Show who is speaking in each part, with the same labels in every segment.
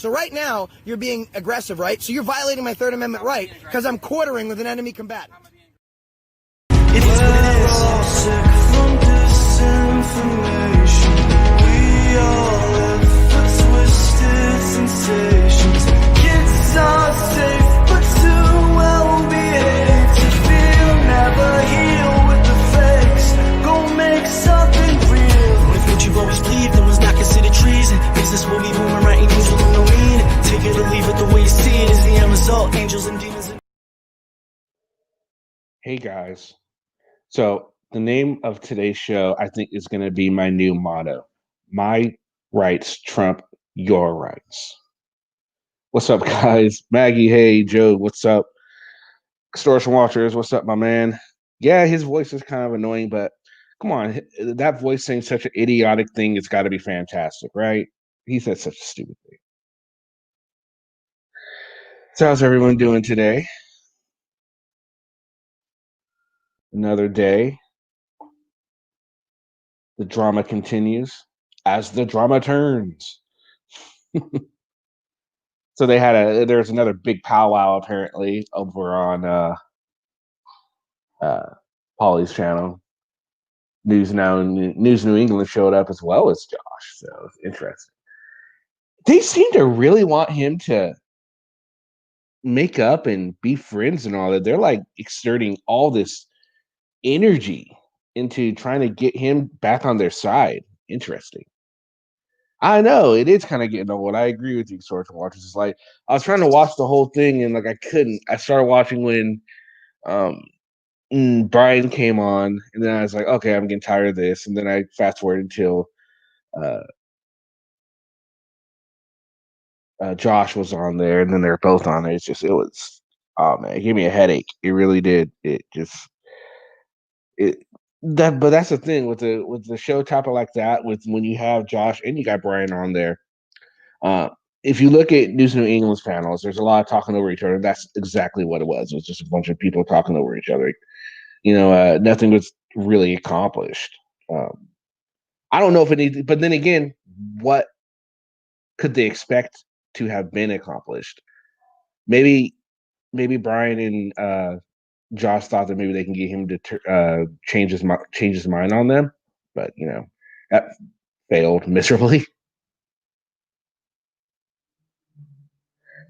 Speaker 1: So right now, you're being aggressive, right? So you're violating my Third Amendment right because I'm quartering with an enemy combatant.
Speaker 2: It is what it is. We're all sick from disinformation. We all live for twisted sensations. Kids are safe, but too well behaved to feel. Never heal with the fakes. Go make something real. If what you've always believed in was not considered treason, business will be booming, writing news with no meaning. Take it or leave it, the way you see it is the end result. Angels and demons.
Speaker 3: Hey guys. So the name of today's show, I think, is going to be my new motto. My rights trump your rights. What's up, guys? Maggie, hey, Joe, what's up? Extortion Watchers, what's up, my man? Yeah, his voice is kind of annoying, but come on, that voice saying such an idiotic thing, it's got to be fantastic, right? He said such a stupid thing. So how's everyone doing today? Another day. The drama continues as the drama turns. So there's another big powwow apparently over on Polly's channel. News New England showed up as well as Josh, so it's interesting. They seem to really want him to make up and be friends and all that. They're like exerting all this energy into trying to get him back on their side. Interesting. I know it is kind of getting old. I agree with you, Extortion Watchers. It's like I was trying to watch the whole thing and like I couldn't. I started watching when Brian came on, and then I was like, okay, I'm getting tired of this. And then I fast forwarded until Josh was on there, and then they're both on there. Oh man, it gave me a headache. It really did. But that's the thing with the show topic like that. With when you have Josh and you got Brian on there, if you look at News New England's panels, there's a lot of talking over each other. That's exactly what it was. It was just a bunch of people talking over each other. Nothing was really accomplished. I don't know if it needs, but then again, what could they expect to have been accomplished? Maybe Brian and Josh thought that maybe they can get him to change his mind on them, but that failed miserably.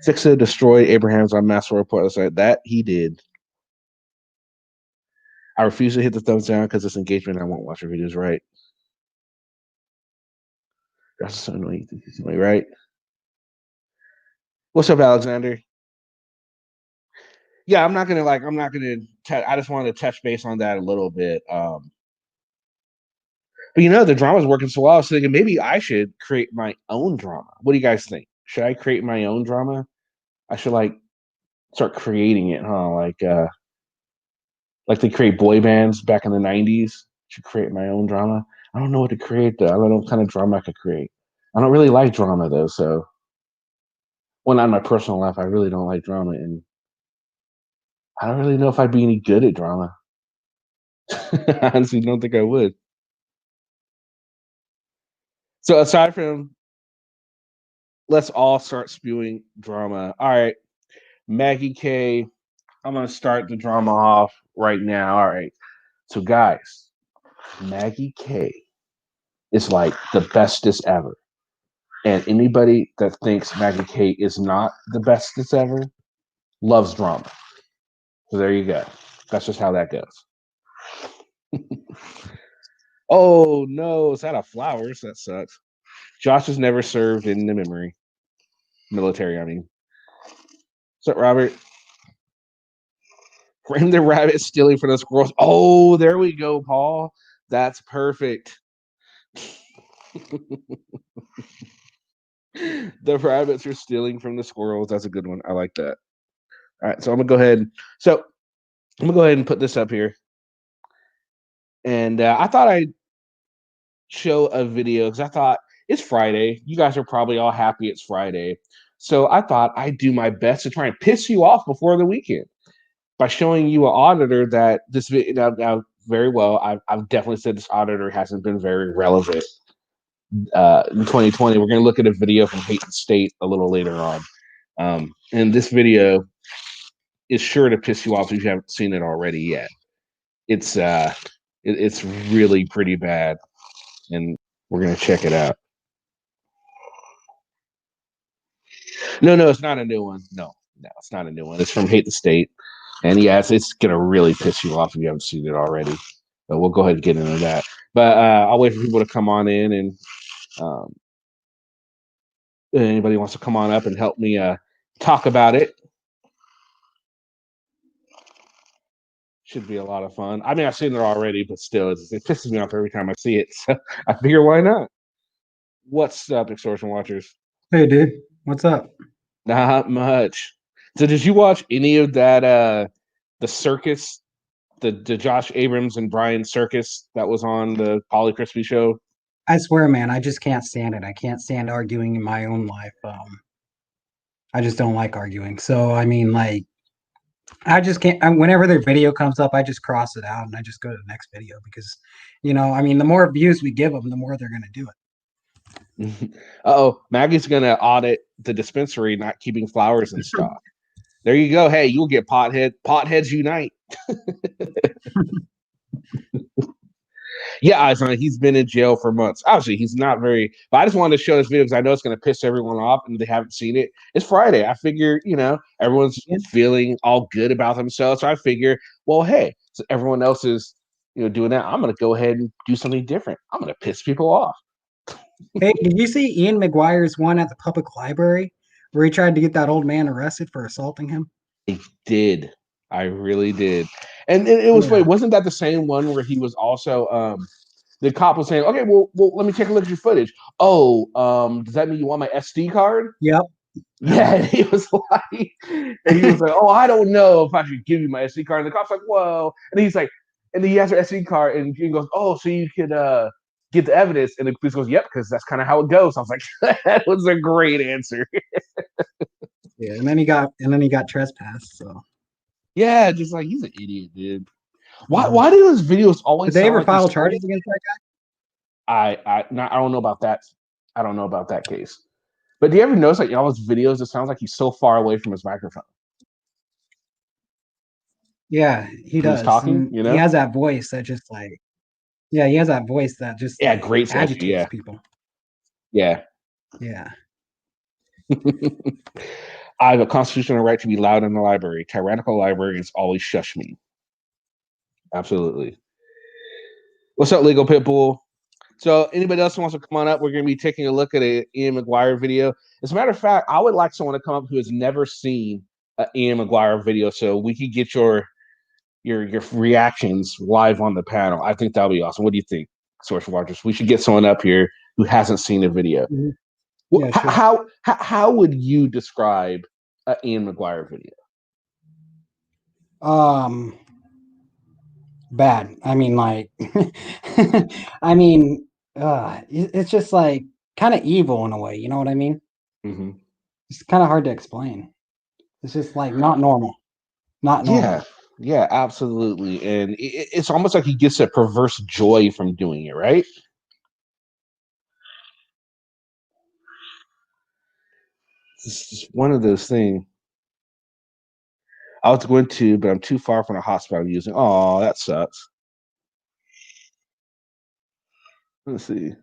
Speaker 3: Sixa destroyed Abraham's on Master Report. That he did. I refuse to hit the thumbs down because it's engagement. I won't watch your videos, right? That's so annoying, right? What's up, Alexander? Yeah, I'm not gonna. I just wanted to touch base on that a little bit. But the drama's working so well. I was thinking maybe I should create my own drama. What do you guys think? Should I create my own drama? I should start creating it, huh? Like they create boy bands back in the 90s. Should create my own drama. I don't know what to create though. I don't know what kind of drama I could create. I don't really like drama though, so not in my personal life. I really don't like drama, and I don't really know if I'd be any good at drama. I honestly don't think I would. So aside from, let's all start spewing drama. All right, Maggie K, I'm gonna start the drama off right now. All right, so guys, Maggie K is like the bestest ever, and anybody that thinks Maggie K is not the bestest ever loves drama. So there you go. That's just how that goes. Oh no, it's out of flowers. That sucks. Josh has never served in the military. I mean, what's up, Robert? Frame the rabbit stealing from the squirrels. Oh, there we go, Paul. That's perfect. The rabbits are stealing from the squirrels. That's a good one. I like that. All right, so I'm gonna go ahead. And put this up here. And I thought I'd show a video because I thought it's Friday. You guys are probably all happy it's Friday. So I thought I'd do my best to try and piss you off before the weekend by showing you an auditor that this video now very well. I've definitely said this auditor hasn't been very relevant in 2020. We're going to look at a video from Hate the State a little later on. And this video is sure to piss you off if you haven't seen it already yet. It's really pretty bad, and we're going to check it out. No, it's not a new one. No, it's not a new one. It's from Hate the State. And yes, it's going to really piss you off if you haven't seen it already. But we'll go ahead and get into that. But I'll wait for people to come on in, and anybody wants to come on up and help me talk about it. Should be a lot of fun. I mean, I've seen it already, but still, it pisses me off every time I see it. So I figure, why not? What's up, Extortion Watchers?
Speaker 4: Hey, dude, what's up?
Speaker 3: Not much. So did you watch any of that the circus, the Josh Abrams and Brian circus that was on the Polly Crispy show?
Speaker 4: I swear, man, I just can't stand it. I can't stand arguing in my own life. I just don't like arguing. So, I mean, like, I just can't. Whenever their video comes up, I just cross it out and I just go to the next video because, I mean, the more views we give them, the more they're going to do it.
Speaker 3: Oh, Maggie's gonna audit the dispensary not keeping flowers in stock. There you go. Hey, you'll get potheads unite. Yeah, he's been in jail for months. Obviously, he's not very. But I just wanted to show this video because I know it's going to piss everyone off, and they haven't seen it. It's Friday. I figure, everyone's feeling all good about themselves. So I figure, well, hey, so everyone else is, doing that. I'm going to go ahead and do something different. I'm going to piss people off.
Speaker 4: Hey, did you see Ian McGuire's one at the public library where he tried to get that old man arrested for assaulting him?
Speaker 3: I did. I really did. And it was funny. Wasn't that the same one where he was also the cop was saying, okay, well, let me take a look at your footage. Oh, does that mean you want my SD card?
Speaker 4: Yep.
Speaker 3: Yeah, and he was like, oh, I don't know if I should give you my SD card. And the cop's like, whoa. And he's like, and then he has her SD card, and he goes, oh, so you could get the evidence. And the police goes, yep, because that's kind of how it goes. I was like, that was a great answer.
Speaker 4: Yeah, and then he got trespassed. So
Speaker 3: yeah, just like he's an idiot, dude. Why do those videos always?
Speaker 4: Did they ever
Speaker 3: like
Speaker 4: file charges against that guy?
Speaker 3: I don't know about that. I don't know about that case. But do you ever notice like in all his videos, it sounds like he's so far away from his microphone?
Speaker 4: Yeah, he does.
Speaker 3: He's talking,
Speaker 4: He has that voice that just like, yeah, he has that voice that just like,
Speaker 3: great
Speaker 4: agitates people.
Speaker 3: Yeah.
Speaker 4: Yeah.
Speaker 3: I have a constitutional right to be loud in the library. Tyrannical librarians always shush me. Absolutely. What's up, Legal Pitbull? So anybody else who wants to come on up, we're going to be taking a look at an Ian McGuire video. As a matter of fact, I would like someone to come up who has never seen an Ian McGuire video so we could get your reactions live on the panel. I think that'll be awesome. What do you think, Social Watchers? We should get someone up here who hasn't seen a video. Mm-hmm. Yeah, sure. How would you describe an Ian McGuire video?
Speaker 4: Bad. I mean, like, it's just like kind of evil in a way. You know what I mean?
Speaker 3: Mm-hmm.
Speaker 4: It's kind of hard to explain. It's just like not normal. Not normal.
Speaker 3: Yeah, absolutely. And it's almost like he gets a perverse joy from doing it, right? It's just one of those things. I was going to, but I'm too far from the hospital I'm using. Oh, that sucks. Let's see.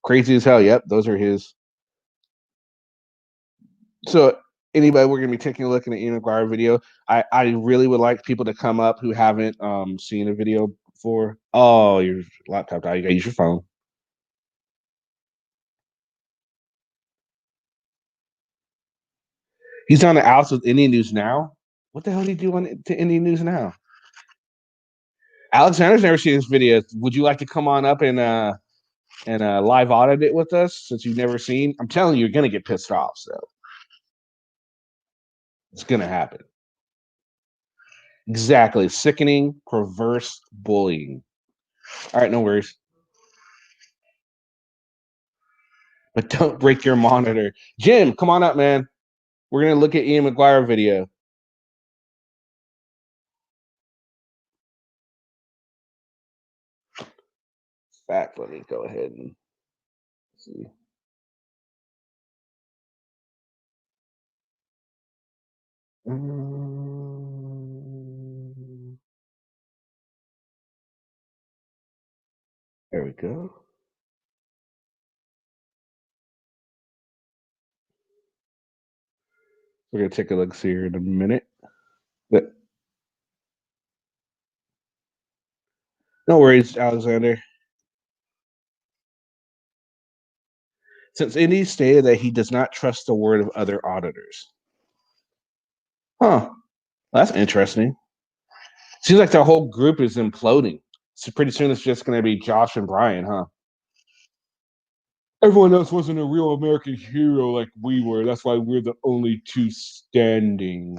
Speaker 3: Crazy as hell. Yep, those are his. So anybody, we're gonna be taking a look at the Ian McGuire video. I really would like people to come up who haven't seen a video before. Oh, your laptop died. You gotta use your phone. He's on the outs with Indian News Now. What the hell did he do to Indian News Now? Alexander's never seen this video. Would you like to come on up and live audit it with us since you've never seen? I'm telling you, you're gonna get pissed off. So it's gonna happen. Exactly. Sickening, perverse bullying. All right, no worries. But don't break your monitor. Jim, come on up, man. We're gonna look at Ian McGuire video. In fact, let me go ahead and Let's see. There we go. We're gonna take a look here in a minute. But no worries, Alexander. Since Indy stated that he does not trust the word of other auditors. Huh. That's interesting. Seems like the whole group is imploding. So pretty soon it's just going to be Josh and Brian, huh? Everyone else wasn't a real American hero like we were. That's why we're the only two standing.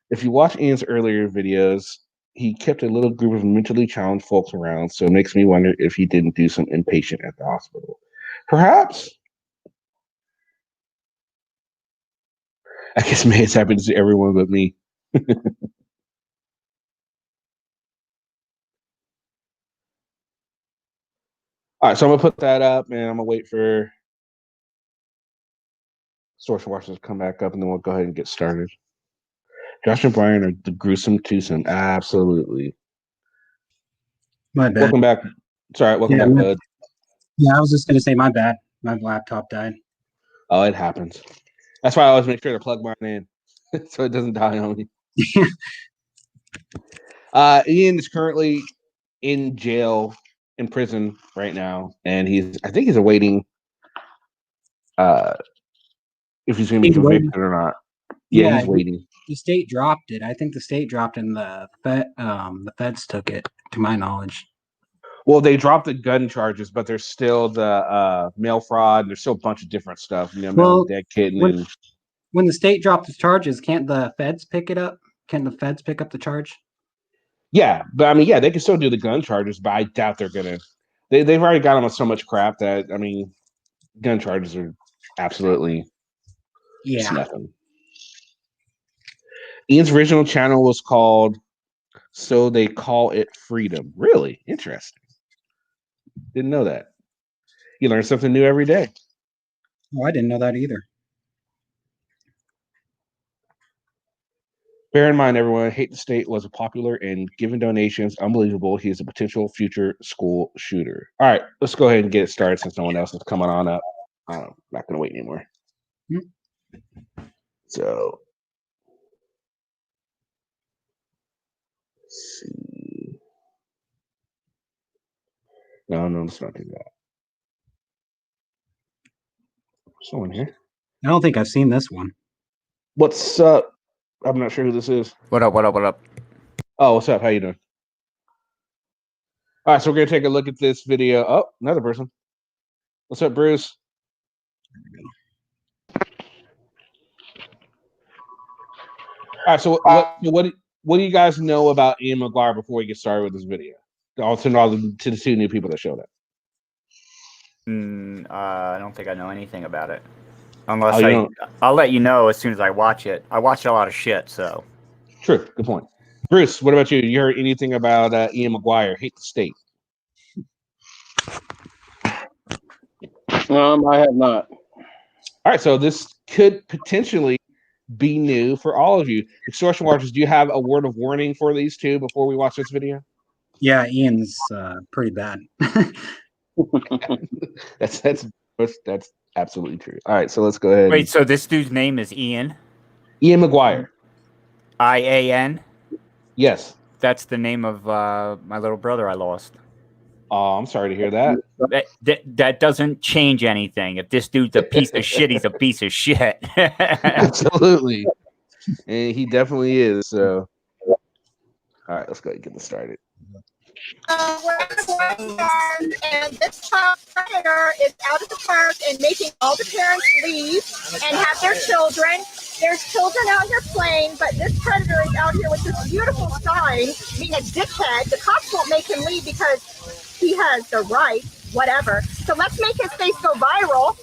Speaker 3: If you watch Ian's earlier videos, he kept a little group of mentally challenged folks around, so it makes me wonder if he didn't do some inpatient at the hospital. Perhaps. I guess May has happened to everyone but me. All right, so I'm gonna put that up, and I'm gonna wait for Social Watchers to come back up, and then we'll go ahead and get started. Josh and Brian are the gruesome twosome. Absolutely.
Speaker 4: My bad.
Speaker 3: Welcome back. Sorry, welcome back, bud.
Speaker 4: Yeah, I was just gonna say my bad. My laptop died.
Speaker 3: Oh, it happens. That's why I always make sure to plug mine in so it doesn't die on me. Ian is currently in jail, in prison right now, and I think he's awaiting if he's going to be convicted or not. Yeah, he's waiting.
Speaker 4: The state dropped it. I think the state dropped it and the feds took it, to my knowledge.
Speaker 3: Well, they dropped the gun charges, but there's still the mail fraud. There's still a bunch of different stuff. You know,
Speaker 4: Well,
Speaker 3: dead kitten.
Speaker 4: When the state dropped the charges, can't the feds pick it up? Can the feds pick up the charge?
Speaker 3: Yeah, but I mean, yeah, they can still do the gun charges, but I doubt they're gonna. They've already got them on so much crap that I mean, gun charges are absolutely nothing. Ian's original channel was called "So They Call It Freedom." Really interesting. Didn't know that. You learn something new every day.
Speaker 4: Oh, I didn't know that either.
Speaker 3: Bear in mind, everyone, Hate the State was popular and given donations. Unbelievable. He is a potential future school shooter. All right, let's go ahead and get it started since no one else is coming on up. I'm not going to wait anymore. So, let's see. No, let's not do that. Someone here?
Speaker 4: I don't think I've seen this one.
Speaker 3: What's up? I'm not sure who this is.
Speaker 5: What up?
Speaker 3: Oh, what's up? How you doing? All right, so we're going to take a look at this video. Oh, another person. What's up, Bruce? All right, so what do you guys know about Ian McGuire before we get started with this video? Also, to the two new people that showed up.
Speaker 5: I don't think I know anything about it. Unless I'll let you know as soon as I watch it. I watch a lot of shit, so.
Speaker 3: True, good point. Bruce, what about you? You heard anything about Ian McGuire? Hate the State.
Speaker 6: I have not.
Speaker 3: All right, so this could potentially be new for all of you. Extortion Watchers, do you have a word of warning for these two before we watch this video?
Speaker 4: Yeah, Ian's pretty bad.
Speaker 3: That's absolutely true. All right, so let's go ahead.
Speaker 5: Wait, so this dude's name is Ian?
Speaker 3: Ian McGuire.
Speaker 5: IAN?
Speaker 3: Yes.
Speaker 5: That's the name of my little brother I lost.
Speaker 3: Oh, I'm sorry to hear that.
Speaker 5: That doesn't change anything. If this dude's a piece of shit, he's a piece of shit.
Speaker 3: Absolutely. And he definitely is. So, all right, let's go ahead and get this started.
Speaker 7: And this child predator is out of the park and making all the parents leave and have their children. There's children out here playing, but this predator is out here with this beautiful sign, being a dickhead. The cops won't make him leave because he has the right, whatever. So let's make his face go viral.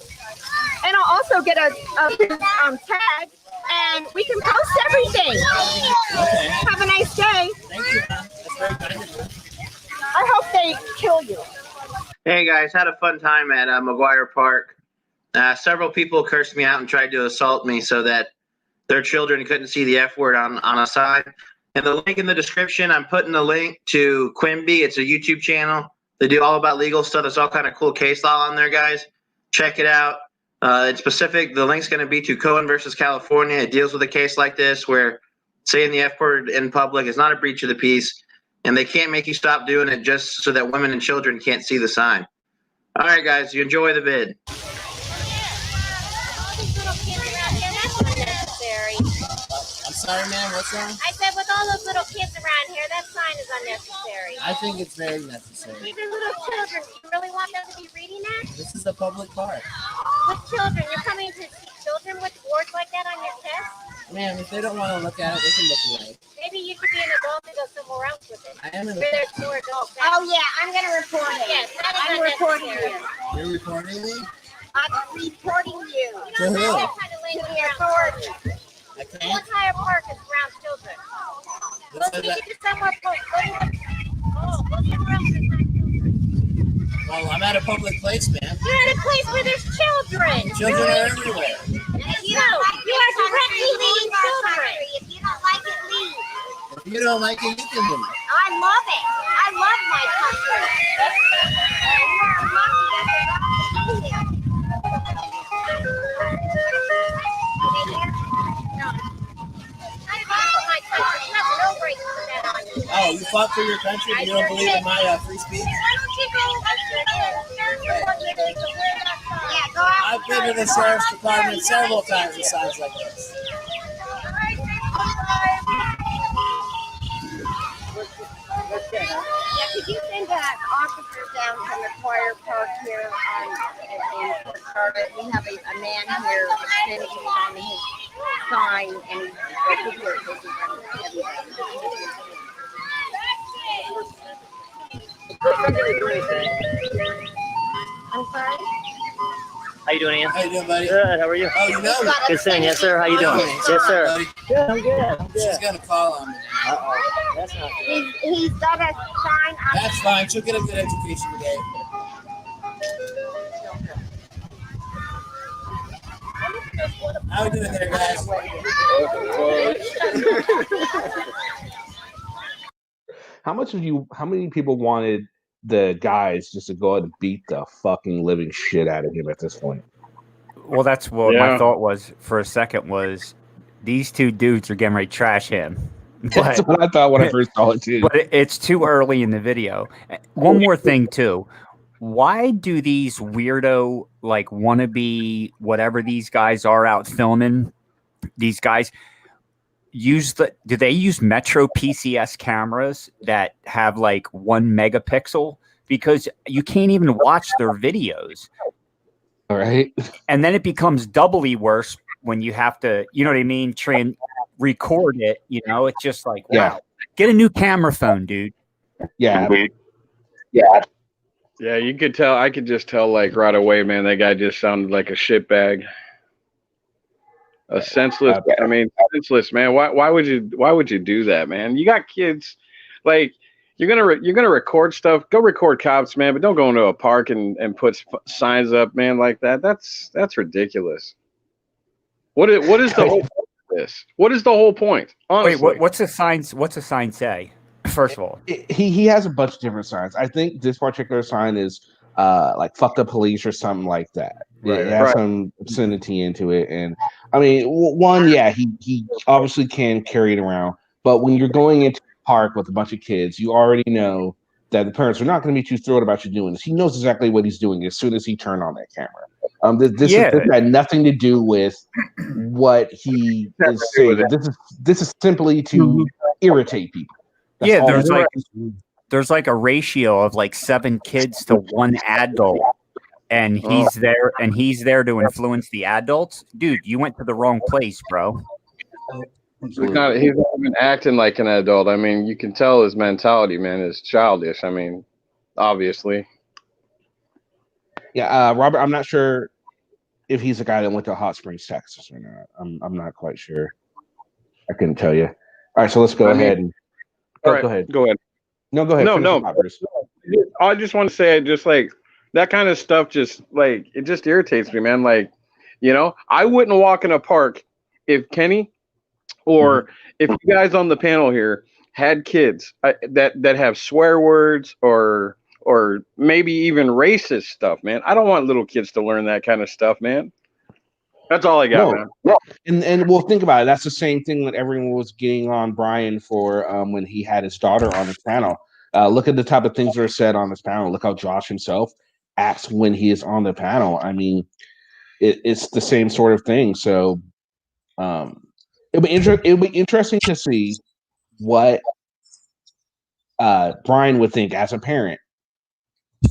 Speaker 7: And I'll also get a tag, and we can post everything. Have a nice day.
Speaker 8: Thank you. That's very kind of you.
Speaker 7: I hope they kill you.
Speaker 6: Hey guys, had a fun time at McGuire Park. Several people cursed me out and tried to assault me so that their children couldn't see the F word on a sign. And the link in the description, I'm putting a link to Quimby. It's a YouTube channel. They do all about legal stuff. There's all kind of cool case law on there, guys. Check it out. It's specific. The link's going to be to Cohen versus California. It deals with a case like this where saying the F word in public is not a breach of the peace, and they can't make you stop doing it just so that women and children can't see the sign. All right, guys, you enjoy the vid.
Speaker 8: I'm sorry, man. What's that?
Speaker 9: I said, with all those little kids around here, that sign is unnecessary.
Speaker 8: I think it's very necessary.
Speaker 9: These are little children. You really want them to be reading that?
Speaker 8: This is a public park.
Speaker 9: With children, you're coming to see children with words like that on your chest?
Speaker 8: Man, if they don't want to look at it, they can look away.
Speaker 9: Maybe you should be an adult and go somewhere else with it.
Speaker 8: I am an
Speaker 9: Where
Speaker 8: adult.
Speaker 9: there's more adults.
Speaker 7: Oh yeah, I'm gonna report it.
Speaker 9: Yes, that is
Speaker 7: I'm reporting
Speaker 9: unnecessary.
Speaker 7: you.
Speaker 8: You're reporting me?
Speaker 7: I'm reporting you
Speaker 8: To who?
Speaker 9: That kind of
Speaker 7: to
Speaker 9: language
Speaker 7: the
Speaker 9: around
Speaker 7: authorities.
Speaker 9: children.
Speaker 8: I
Speaker 9: The
Speaker 8: can't.
Speaker 9: entire park is around children. Go
Speaker 8: This is
Speaker 9: take
Speaker 8: a-
Speaker 9: it to somewhere close. Go somewhere else that's not children.
Speaker 8: Well, I'm at a public place, man.
Speaker 9: You're at a place where there's children.
Speaker 8: Children are everywhere.
Speaker 9: You are directly leading children.
Speaker 7: If you don't like it, leave.
Speaker 8: If you don't like it, you can leave.
Speaker 7: I love it. I love my country. And you're lucky that they're not here.
Speaker 9: I fought for my country. You have no right to put that on you.
Speaker 8: Oh, you fought for your country, but you don't believe in my free speech?
Speaker 9: Why don't you go
Speaker 7: Yeah, go out.
Speaker 8: I've been to the sheriff's department several times with signs like this.
Speaker 7: Yeah, could you send that officer down to McGuire Park here in Port Charlotte? We have a man here extending on his sign, and he's over here taking I'm sorry?
Speaker 10: How you doing, Ian?
Speaker 8: How you doing, buddy?
Speaker 10: Good. How are you?
Speaker 8: Oh, you know me.
Speaker 10: Good seeing you. Yes, sir. How you doing? Yes, sir.
Speaker 8: Buddy.
Speaker 10: Good. I'm good. I'm good.
Speaker 8: She's gonna call on me.
Speaker 10: Uh-oh. That's not good.
Speaker 7: He's got a sign on.
Speaker 8: That's fine. She'll get a good education today. How we doing there, guys?
Speaker 3: How many people wanted the guys just to go ahead and beat the fucking living shit out of him at this point?
Speaker 5: Well, that's what my thought was for a second was these two dudes are getting ready to trash him.
Speaker 3: That's what I thought when I first saw it too.
Speaker 5: But it's too early in the video. One more thing too. Why do these weirdo like wannabe whatever these guys are out filming? These guys do they use Metro PCS cameras that have like 1 megapixel? Because you can't even watch their videos.
Speaker 3: All right.
Speaker 5: And then it becomes doubly worse when you have to, you know what I mean, record it. You know, it's just like, wow, get a new camera phone, dude.
Speaker 3: Yeah.
Speaker 11: Yeah, you could tell. I could just tell, like right away, man. That guy just sounded like a shitbag, a senseless. I mean, senseless, man. Why would you do that, man? You got kids, like you're gonna record stuff. Go record cops, man. But don't go into a park and put signs up, man, like that. That's ridiculous. What is the whole point of this? What is the whole point? Honestly.
Speaker 5: Wait, what's the sign say? First of all,
Speaker 3: he has a bunch of different signs. I think this particular sign is like "fuck the police" or something like that. It has some obscenity into it, and I mean, one, he obviously can carry it around, but when you're going into a park with a bunch of kids, you already know that the parents are not going to be too thrilled about you doing this. He knows exactly what he's doing as soon as he turned on that camera. This had nothing to do with what he is saying. This is simply to irritate people. That's
Speaker 5: there's like a ratio of like 7 kids to 1 adult, and he's there to influence the adults. Dude, you went to the wrong place, bro.
Speaker 11: He's not even acting like an adult. I mean, you can tell his mentality, man, is childish. I mean, obviously.
Speaker 3: Yeah, Robert, I'm not sure if he's a guy that went to Hot Springs, Texas or not. I'm not quite sure. I couldn't tell you. All right, so let's go ahead and.
Speaker 11: All right,
Speaker 3: go ahead.
Speaker 11: Go ahead.
Speaker 3: No, go ahead.
Speaker 11: No. I just want to say, just like that kind of stuff, just like it just irritates me, man. Like, I wouldn't walk in a park if Kenny or if you guys on the panel here had kids that have swear words or maybe even racist stuff, man. I don't want little kids to learn that kind of stuff, man. That's all I got, man.
Speaker 3: No. And we'll think about it. That's the same thing that everyone was getting on Brian for when he had his daughter on his panel. Look at the type of things that are said on this panel. Look how Josh himself acts when he is on the panel. I mean, it's the same sort of thing. So it'll be interesting to see what Brian would think as a parent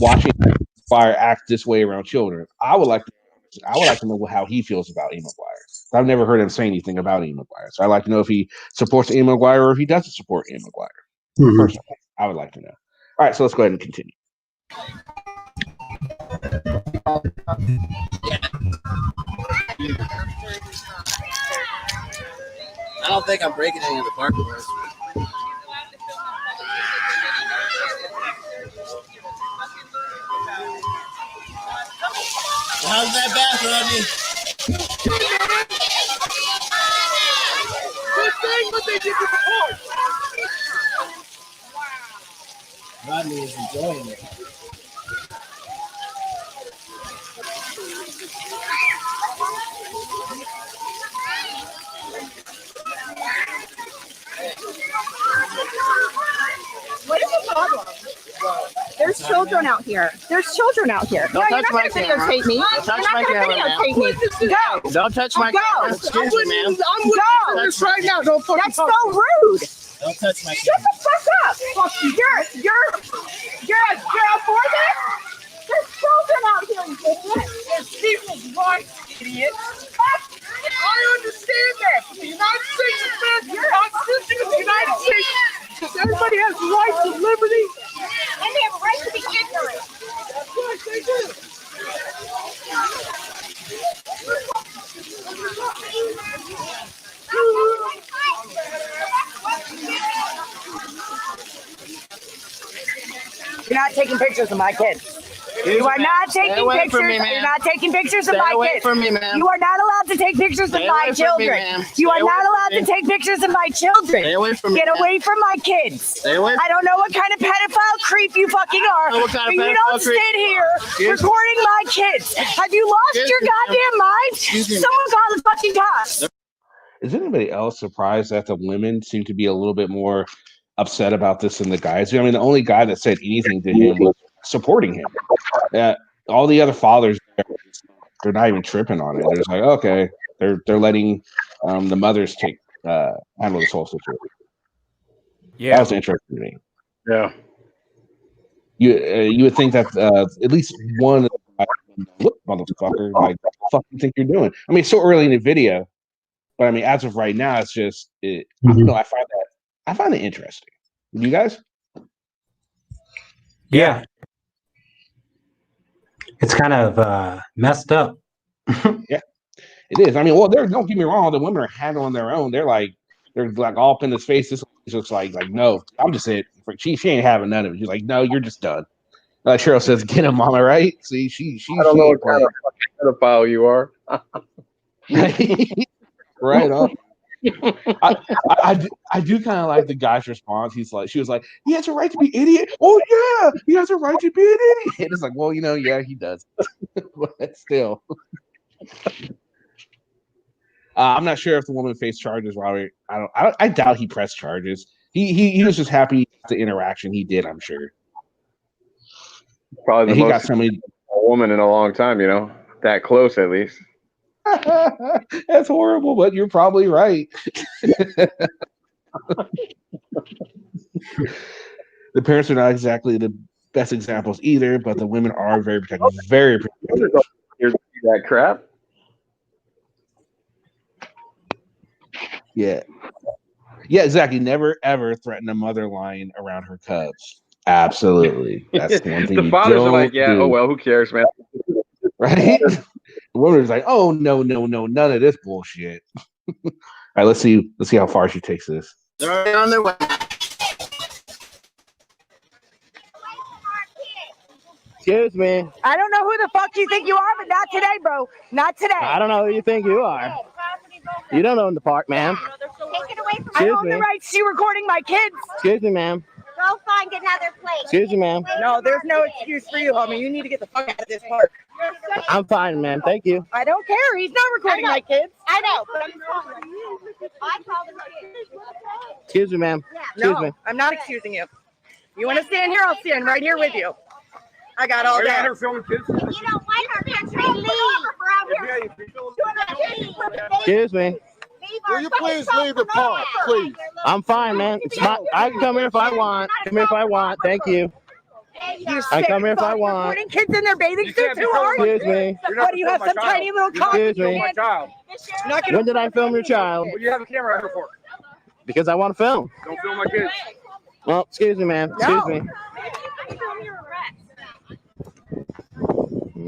Speaker 3: watching Fire act this way around children. I would like to know how he feels about Ian McGuire. I've never heard him say anything about Ian McGuire, so I'd like to know if he supports Ian McGuire or if he doesn't support Ian McGuire. Personally, I would like to know. All right, so let's go ahead and continue.
Speaker 8: I don't think I'm breaking any of the parking rules. How's that bath, Rodney? Rodney is enjoying it.
Speaker 7: What is the problem? There's children out here. There's children out here.
Speaker 8: Don't
Speaker 7: no,
Speaker 8: touch my
Speaker 7: you're not going to videotape me.
Speaker 8: Don't touch
Speaker 7: You're
Speaker 8: my
Speaker 7: not going
Speaker 8: camera,
Speaker 7: to videotape me. Go.
Speaker 8: Don't touch my camera. Excuse me, ma'am.
Speaker 7: I'm with this right now. Don't fucking That's so rude.
Speaker 8: Don't touch my
Speaker 7: Shut
Speaker 8: camera.
Speaker 7: the fuck up. You're a for this? There's children out here, you idiot. There's people's rights, idiot. I understand that. The United States is the Constitution of the United States. Everybody has the right to liberty. And they have a right to be ignorant. Yes, they do.
Speaker 12: You're not taking pictures of my kids. You are not taking pictures. You're not taking pictures of my kids.
Speaker 8: From me, ma'am.
Speaker 12: You are not allowed to take pictures of my children. You are not allowed to take pictures of my children.
Speaker 8: Stay away from me.
Speaker 12: Get away from my kids.
Speaker 8: Stay away.
Speaker 12: I don't know what kind of pedophile creep you fucking are,
Speaker 8: What kind of
Speaker 12: but you
Speaker 8: pedophile
Speaker 12: don't
Speaker 8: creep?
Speaker 12: sit here
Speaker 8: Excuse me.
Speaker 12: recording my kids. Have you lost
Speaker 8: Excuse
Speaker 12: your
Speaker 8: me, ma'am.
Speaker 12: goddamn mind?
Speaker 8: Excuse me,
Speaker 12: Someone call the fucking cops.
Speaker 3: Is anybody else surprised that the women seem to be a little bit more upset about this than the guys? I mean, the only guy that said anything to him was supporting him. All the other fathers, they're not even tripping on it. They're just like, okay, they're letting the mothers handle this whole situation.
Speaker 5: Yeah,
Speaker 3: that was interesting to me.
Speaker 11: Yeah.
Speaker 3: You would think that at least one, look, motherfucker, like, what the fuck you think you're doing? I mean, it's so early in the video, but I mean, as of right now, it's just, I don't know. I find it interesting. You guys?
Speaker 4: Yeah. It's kind of messed up.
Speaker 3: Yeah, it is. I mean, well, don't get me wrong. The women are handling their own. They're like all up in his face. This looks like no, I'm just it. She ain't having none of it. She's like, no, you're just done. Like Cheryl says, get him, mama, right? See, she
Speaker 11: I don't know what kind of fucking pedophile you are.
Speaker 3: Right on. I do kind of like the guy's response. She was like, he has a right to be idiot. Oh yeah, he has a right to be an idiot. It's like, well, yeah, he does. But still, I'm not sure if the woman faced charges, Robert. I doubt he pressed charges. He was just happy with the interaction he did. I'm sure.
Speaker 11: Probably the
Speaker 3: he
Speaker 11: most
Speaker 3: got so many
Speaker 11: woman in a long time. That close at least.
Speaker 3: That's horrible, but you're probably right. The parents are not exactly the best examples either, but the women are very protective. Very protective.
Speaker 11: That crap.
Speaker 3: Yeah, exactly. Never ever threaten a mother lion around her cubs. Absolutely, that's the one thing.
Speaker 11: The fathers are like, yeah, oh well, who cares, man?
Speaker 3: Right? The woman is like, oh no, none of this bullshit. All right, let's see how far she takes this.
Speaker 8: They're already on their way.
Speaker 13: Excuse me.
Speaker 12: I don't know who the fuck you think you are, but not today, bro. Not today.
Speaker 13: I don't know who you think you are. You don't own the park, ma'am.
Speaker 9: Take it away from
Speaker 12: I
Speaker 13: Excuse
Speaker 12: own
Speaker 13: me.
Speaker 12: the rights to you recording my kids.
Speaker 13: Excuse me, ma'am.
Speaker 9: Go find another place.
Speaker 13: Excuse me, ma'am.
Speaker 12: No, there's no excuse for you, homie. You need to get the fuck out of this park.
Speaker 13: I'm fine, ma'am. Thank you.
Speaker 12: I don't care. He's not recording my kids.
Speaker 9: I know, but I'm calling you. I called him kids.
Speaker 13: Excuse me, ma'am. Excuse
Speaker 12: No,
Speaker 13: me.
Speaker 12: I'm not excusing you. You want to stand here? I'll stand right here with you. I got all that.
Speaker 9: If you don't like our country, leave.
Speaker 13: Excuse me.
Speaker 9: Will you please leave the park, please?
Speaker 13: I'm fine, man. It's my, I can come here if I want. Come here if I want. Thank you. I come here if I want.
Speaker 12: Recording kids in their bathing suits. Who are you?
Speaker 13: Excuse me.
Speaker 12: What do you have? Some tiny little cock?
Speaker 13: Excuse me. When did I film your child?
Speaker 14: What do you have a camera out here for?
Speaker 13: Because I want to film.
Speaker 14: Don't film my kids.
Speaker 13: Well, excuse me, ma'am. Excuse me.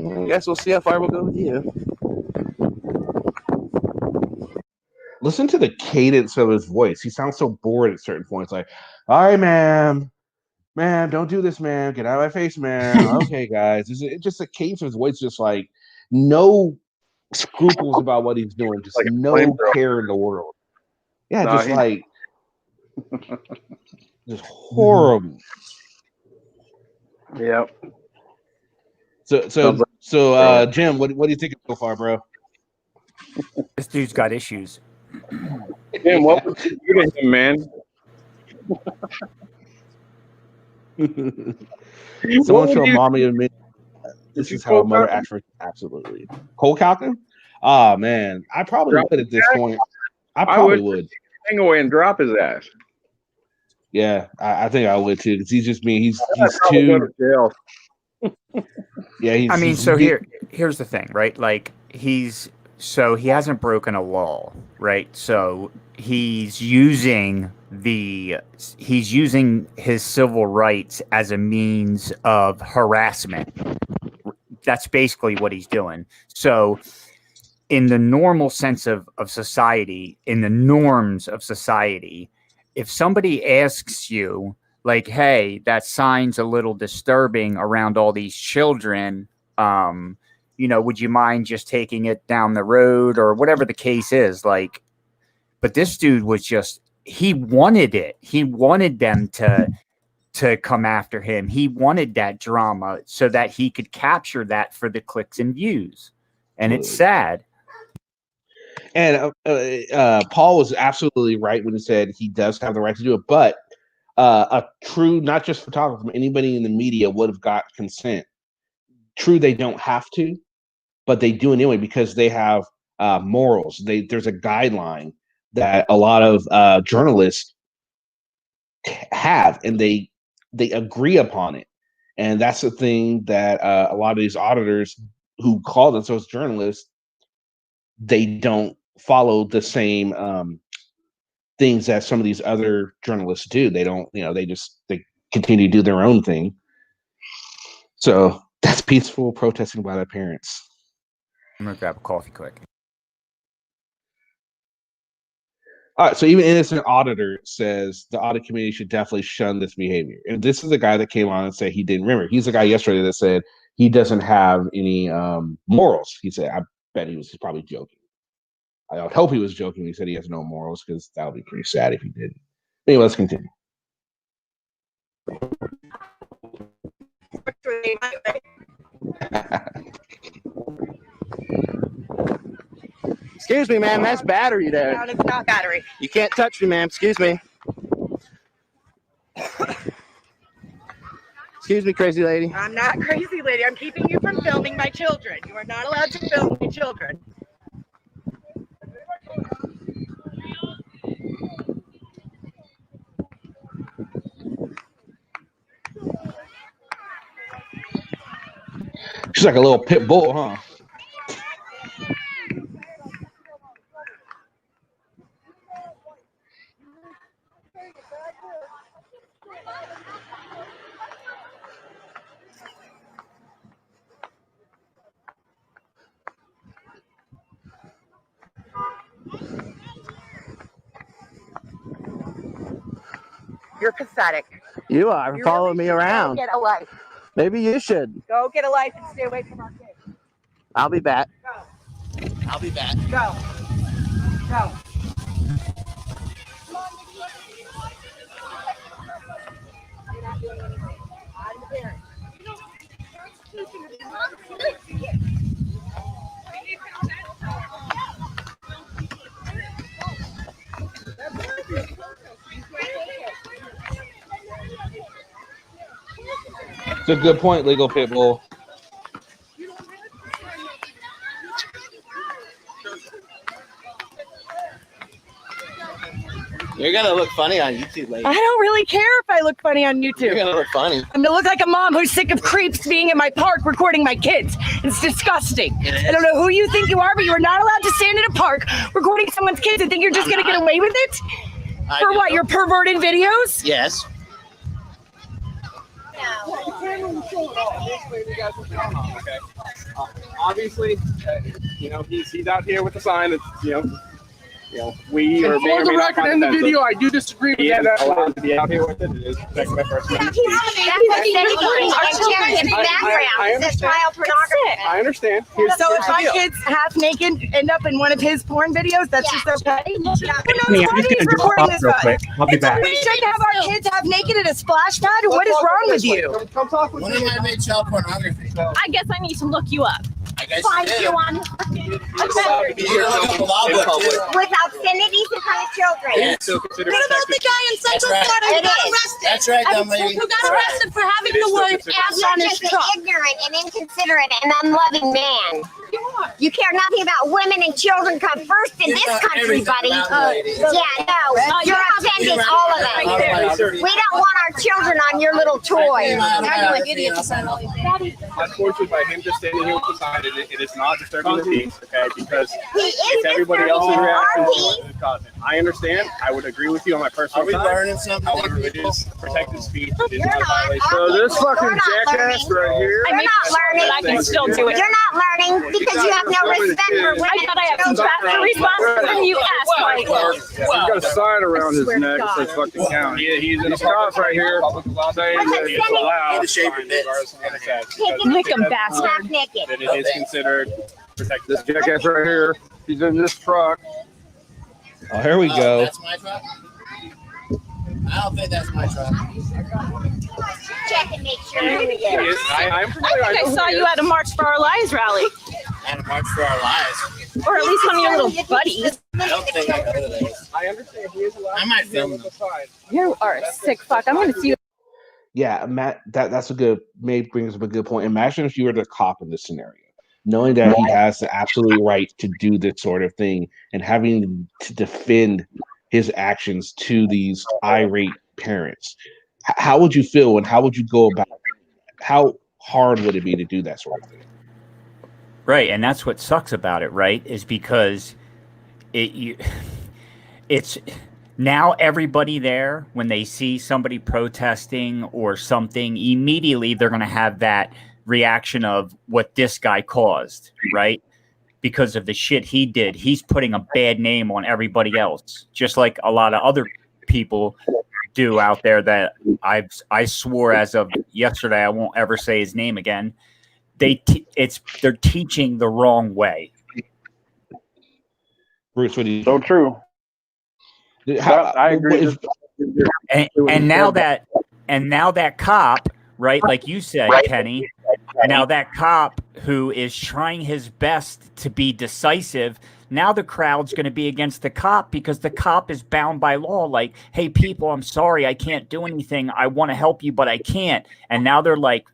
Speaker 13: I guess we'll see how far we'll go with you.
Speaker 3: Listen to the cadence of his voice. He sounds so bored at certain points. Like, all right, ma'am, don't do this, ma'am. Get out of my face, ma'am. Okay, guys. It's just the cadence of his voice, just like no scruples about what he's doing, just like no care in the world. Yeah,
Speaker 11: No,
Speaker 3: just like just horrible.
Speaker 11: Yep.
Speaker 3: So, Jim, what do you think so far, bro?
Speaker 5: This dude's got issues.
Speaker 11: Jim, what would you do to him, man?
Speaker 3: Someone show mommy a minute. This is how a mother actually absolutely. Cold calcing? Oh man, I probably would at this point. I probably would.
Speaker 11: Hang away and drop his ass.
Speaker 3: Yeah, I think I would too. Because he's just me. He's
Speaker 11: too.
Speaker 3: too.
Speaker 11: Go to jail.
Speaker 3: Yeah,
Speaker 5: here's the thing, right? Like he hasn't broken a law, right? So he's using his civil rights as a means of harassment. That's basically what he's doing. So in the normal sense of society, in the norms of society, if somebody asks you, like, hey, that sign's a little disturbing around all these children, would you mind just taking it down the road or whatever the case is? Like, but this dude was just, he wanted it. He wanted them to come after him. He wanted that drama so that he could capture that for the clicks and views. And it's sad.
Speaker 3: And Paul was absolutely right when he said he does have the right to do it, but a true, not just photographer, anybody in the media would have got consent. True, they don't have to, but they do anyway because they have morals. There's a guideline that a lot of journalists have, and they agree upon it. And that's the thing that a lot of these auditors who call themselves journalists, they don't follow the same things that some of these other journalists do. They don't, they continue to do their own thing. So that's peaceful protesting by their parents.
Speaker 5: I'm gonna grab a coffee quick.
Speaker 3: All right, so even innocent auditor says the audit committee should definitely shun this behavior. And this is the guy that came on and said he didn't remember. He's the guy yesterday that said he doesn't have any morals. He said, I bet he's probably joking. I would hope he was joking. He said he has no morals because that would be pretty sad if he didn't. Anyway, let's continue.
Speaker 13: Excuse me, ma'am. That's battery there.
Speaker 12: No, it's not battery.
Speaker 13: You can't touch me, ma'am. Excuse me. Excuse me, crazy lady.
Speaker 12: I'm not crazy, lady. I'm keeping you from filming my children. You are not allowed to film my children.
Speaker 3: She's like a little pit bull, huh?
Speaker 12: You're pathetic.
Speaker 13: You are
Speaker 12: You
Speaker 13: following
Speaker 12: really
Speaker 13: me
Speaker 12: should go
Speaker 13: around.
Speaker 12: Get a life.
Speaker 13: Maybe you should.
Speaker 12: Go get a life and stay away from our kids.
Speaker 13: I'll be back.
Speaker 12: Go.
Speaker 13: I'll be back.
Speaker 12: Go. Go. You're not doing anything. I'm the parent.
Speaker 3: It's a good point, legal people.
Speaker 13: You're gonna look funny on YouTube later.
Speaker 12: I don't really care if I look funny on YouTube.
Speaker 13: You're gonna look funny.
Speaker 12: I'm gonna look like a mom who's sick of creeps being in my park recording my kids. It's disgusting. I don't know who you think you are, but you are not allowed to stand in a park recording someone's kids and think you're just gonna get away with it? For what, your perverted videos?
Speaker 13: Yes.
Speaker 14: Obviously, he's out here with the sign. It's we
Speaker 15: and
Speaker 14: or
Speaker 15: for the record in the video, I do disagree with
Speaker 14: that.
Speaker 15: That
Speaker 14: Allowed to be out here with it. It is protected by First Amendment speech. I understand.
Speaker 12: So if my kids half naked end up in one of his porn videos, that's just okay? Who knows what he's recording this about?
Speaker 5: I'll be back.
Speaker 12: We shouldn't have our kids half naked at a splash pad? What is wrong with you?
Speaker 15: Come talk with me.
Speaker 16: When I made child pornography?
Speaker 9: I guess I need to look you up.
Speaker 16: I guess
Speaker 9: Find
Speaker 16: you
Speaker 9: you
Speaker 16: did.
Speaker 9: on.
Speaker 16: With
Speaker 9: obscenities in front of children.
Speaker 16: What about the guy in Central Florida who got arrested? That's right, dumb lady.
Speaker 9: Who got arrested for having the word ass on his truck?
Speaker 16: Ignorant and inconsiderate and unloving man. You care nothing about women and children come first in this country, buddy. You're offending all of us. We don't want our children on your little toy.
Speaker 14: Unfortunately, by him just standing here with the sign, it is not disturbing the peace, okay? Because
Speaker 16: He is
Speaker 14: it's everybody else's
Speaker 16: disturbing our
Speaker 14: reaction is causing. I understand. I would agree with you on my personal
Speaker 16: Are we
Speaker 14: side.
Speaker 16: learning something?
Speaker 14: However, it is protected speech. It is
Speaker 16: You're
Speaker 14: not a
Speaker 16: not.
Speaker 14: violation.
Speaker 15: So this fucking
Speaker 16: We're not
Speaker 15: jackass
Speaker 16: learning.
Speaker 15: right here.
Speaker 16: You're not learning.
Speaker 9: But I can still do it.
Speaker 16: You're not learning because you have no respect for women.
Speaker 9: I thought I had some faster responses than you asked, Michael.
Speaker 15: He's got a sign around his neck that says fucking county.
Speaker 14: He's in a
Speaker 15: Cops right here saying that it's allowed.
Speaker 9: Lick 'em, bastard.
Speaker 16: Half naked.
Speaker 14: That it is considered protected.
Speaker 15: This jackass right here, he's in this truck.
Speaker 3: Oh, here we go.
Speaker 16: That's my truck? I don't think that's my truck. Check and make sure.
Speaker 14: I'm familiar.
Speaker 9: I think I saw you at a March for Our Lives rally.
Speaker 16: At a March for Our Lives.
Speaker 9: Or at least one of your little buddies.
Speaker 16: I don't think I go to those.
Speaker 14: I understand. He is allowed.
Speaker 16: I might film them.
Speaker 9: You are a sick fuck. I'm going to see you.
Speaker 3: Yeah, Matt, that's a good. May brings up a good point. Imagine if you were the cop in this scenario, knowing that he has the absolute right to do this sort of thing, and having to defend his actions to these irate parents. How would you feel, and how would you go about it? How hard would it be to do that sort of thing?
Speaker 5: Right, and that's what sucks about it, right? Is because it's now everybody there, when they see somebody protesting or something, immediately they're going to have that reaction of what this guy caused, right? Because of the shit he did. He's putting a bad name on everybody else, just like a lot of other people do out there that I swore as of yesterday I won't ever say his name again. They're teaching the wrong way.
Speaker 3: Bruce, what do you?
Speaker 15: So true. I agree.
Speaker 5: And now that cop, right, like you said, Kenny, now that cop who is trying his best to be decisive, now the crowd's going to be against the cop because the cop is bound by law. Like, hey, people, I'm sorry, I can't do anything. I want to help you, but I can't. And now they're like,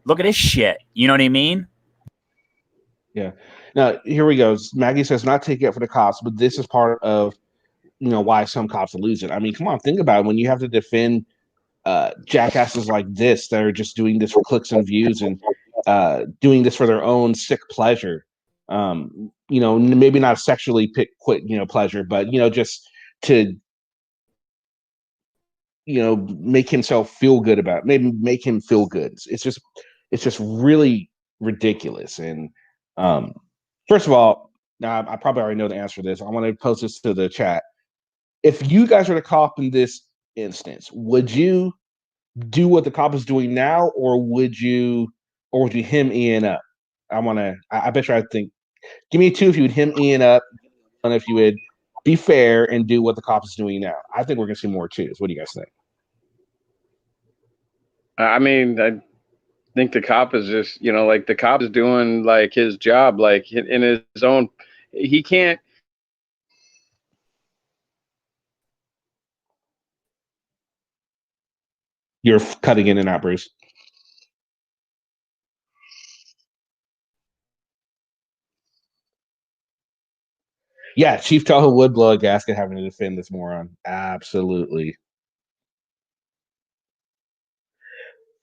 Speaker 5: look at this shit. You know what I mean?
Speaker 3: Yeah. Now, here we go. Maggie says not take it for the cops, but this is part of, why some cops are losing. I mean, come on, think about it. When you have to defend jackasses like this that are just doing this for clicks and views and doing this for their own sick pleasure, maybe not sexually pleasure, but, just to, make himself feel good about it, maybe make him feel good. It's just really ridiculous. And first of all, now I probably already know the answer to this. I want to post this to the chat. If you guys are the cop in this instance, would you do what the cop is doing now, or would you him Ian up? I bet you I think. Give me 2 if you would him Ian up, and if you would be fair and do what the cop is doing now. I think we're gonna see more 2s. What do you guys think?
Speaker 11: I mean, I think the cop is just, like the cop is doing like his job, like in his own. He can't.
Speaker 3: You're cutting in and out, Bruce. Yeah, Chief Tahoe would blow a gasket having to defend this moron. Absolutely.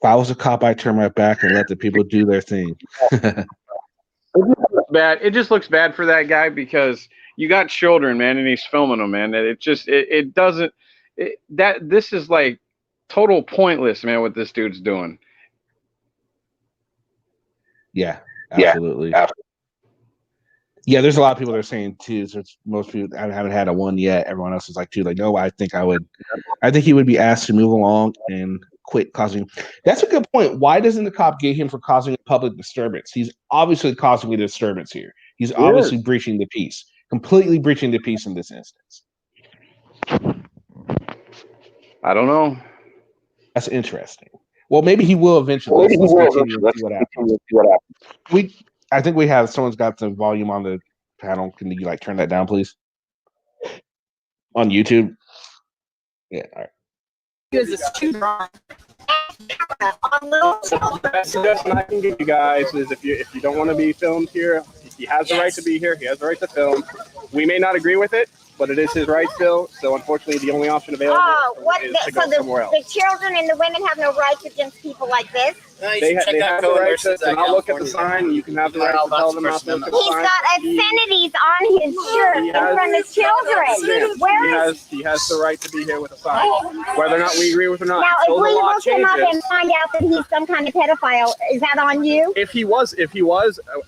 Speaker 3: If I was a cop, I'd turn my back and let the people do their thing.
Speaker 11: Bad. It just looks bad for that guy because you got children, man, and he's filming them, man. And it doesn't. This is like total pointless, man. What this dude's doing.
Speaker 3: Yeah, absolutely. Yeah, there's a lot of people that are saying 2. So most people, I haven't had a 1 yet. Everyone else is like 2. Like, no, I think he would be asked to move along and quit causing. That's a good point. Why doesn't the cop get him for causing a public disturbance? He's obviously causing a disturbance here. He's obviously breaching the peace, completely breaching the peace in this instance.
Speaker 11: I don't know.
Speaker 3: That's interesting. Well, maybe he will eventually. Let's continue and see what happens. I think we have someone's got the volume on the panel. Can you turn that down, please? On YouTube. Yeah. All right.
Speaker 14: So the best suggestion I can give you guys is if you don't want to be filmed here, he has the right to be here. He has the right to film. We may not agree with it, but it is his right still. So unfortunately, the only option available is to go somewhere else.
Speaker 16: The children and the women have no rights against people like this.
Speaker 14: They have the right to not look at the sign. You can have the right to tell them not to look at the sign.
Speaker 16: He's got obscenities on his shirt in front of children.
Speaker 14: He has the right to be here with a sign, whether or not we agree with it or not.
Speaker 16: Now, if we look him up and find out that he's some kind of pedophile, is that on you?
Speaker 14: If he was,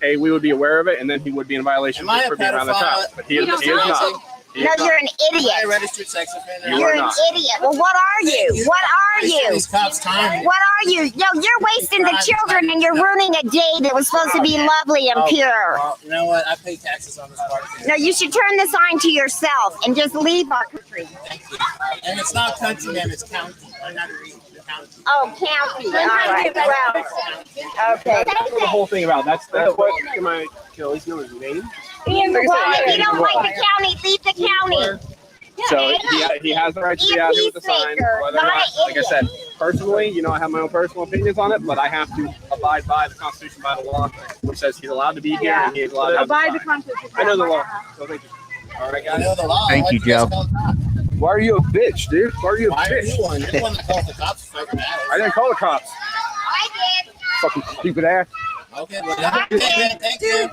Speaker 14: we would be aware of it, and then he would be in violation for being around the child. But he is not.
Speaker 16: No, you're an idiot.
Speaker 8: Am I a registered sex offender?
Speaker 16: You're an idiot. Well, what are you? What are you?
Speaker 8: These cops time.
Speaker 16: What are you? No, you're wasting the children and you're ruining a day that was supposed to be lovely and pure.
Speaker 8: Well, you know what? I pay taxes on this part.
Speaker 16: No, you should turn the sign to yourself and just leave our country.
Speaker 8: Thank you. And it's not country, ma'am. It's county. I'm not reading the county.
Speaker 16: Oh, county. All right. Well, okay.
Speaker 14: That's what the whole thing about. That's what my he's known his name.
Speaker 16: If you don't like the county, leave the county.
Speaker 14: So he has the right to be out here with the sign. Whether or not, like I said, personally, I have my own personal opinions on it, but I have to abide by the Constitution, by the law, which says he's allowed to be here and he's allowed to abide the Constitution. I know the law. So thank you. All right, guys.
Speaker 8: I know the law.
Speaker 5: Thank you, Joe.
Speaker 15: Why are you a bitch, dude? Why are you a
Speaker 8: Why are
Speaker 15: bitch?
Speaker 8: you one? You're the one that called the cops.
Speaker 15: I didn't call the cops.
Speaker 16: I did.
Speaker 15: Fucking stupid ass.
Speaker 8: Okay, well, thank you.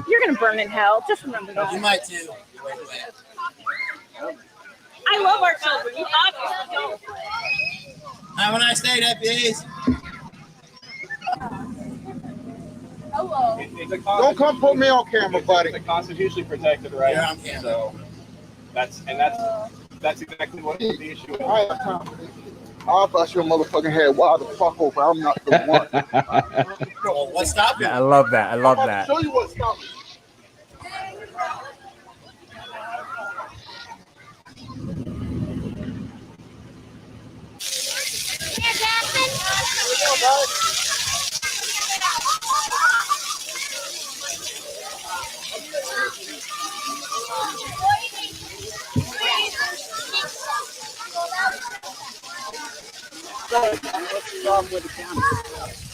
Speaker 7: You're gonna burn in hell. Just remember that.
Speaker 8: You might too.
Speaker 7: I love our children. You obviously don't.
Speaker 8: Have a nice day, deputies.
Speaker 7: Hello.
Speaker 15: Don't come put me on camera, buddy.
Speaker 14: It's a constitutionally protected right.
Speaker 8: Yeah, I'm camera.
Speaker 14: So that's exactly what the issue is.
Speaker 15: I have time for this. I'll bust your motherfucking head wide the fuck over. I'm not the one.
Speaker 8: Well, what's stopping you?
Speaker 5: I love that. I love
Speaker 15: I'll
Speaker 5: that.
Speaker 15: show you what's stopping.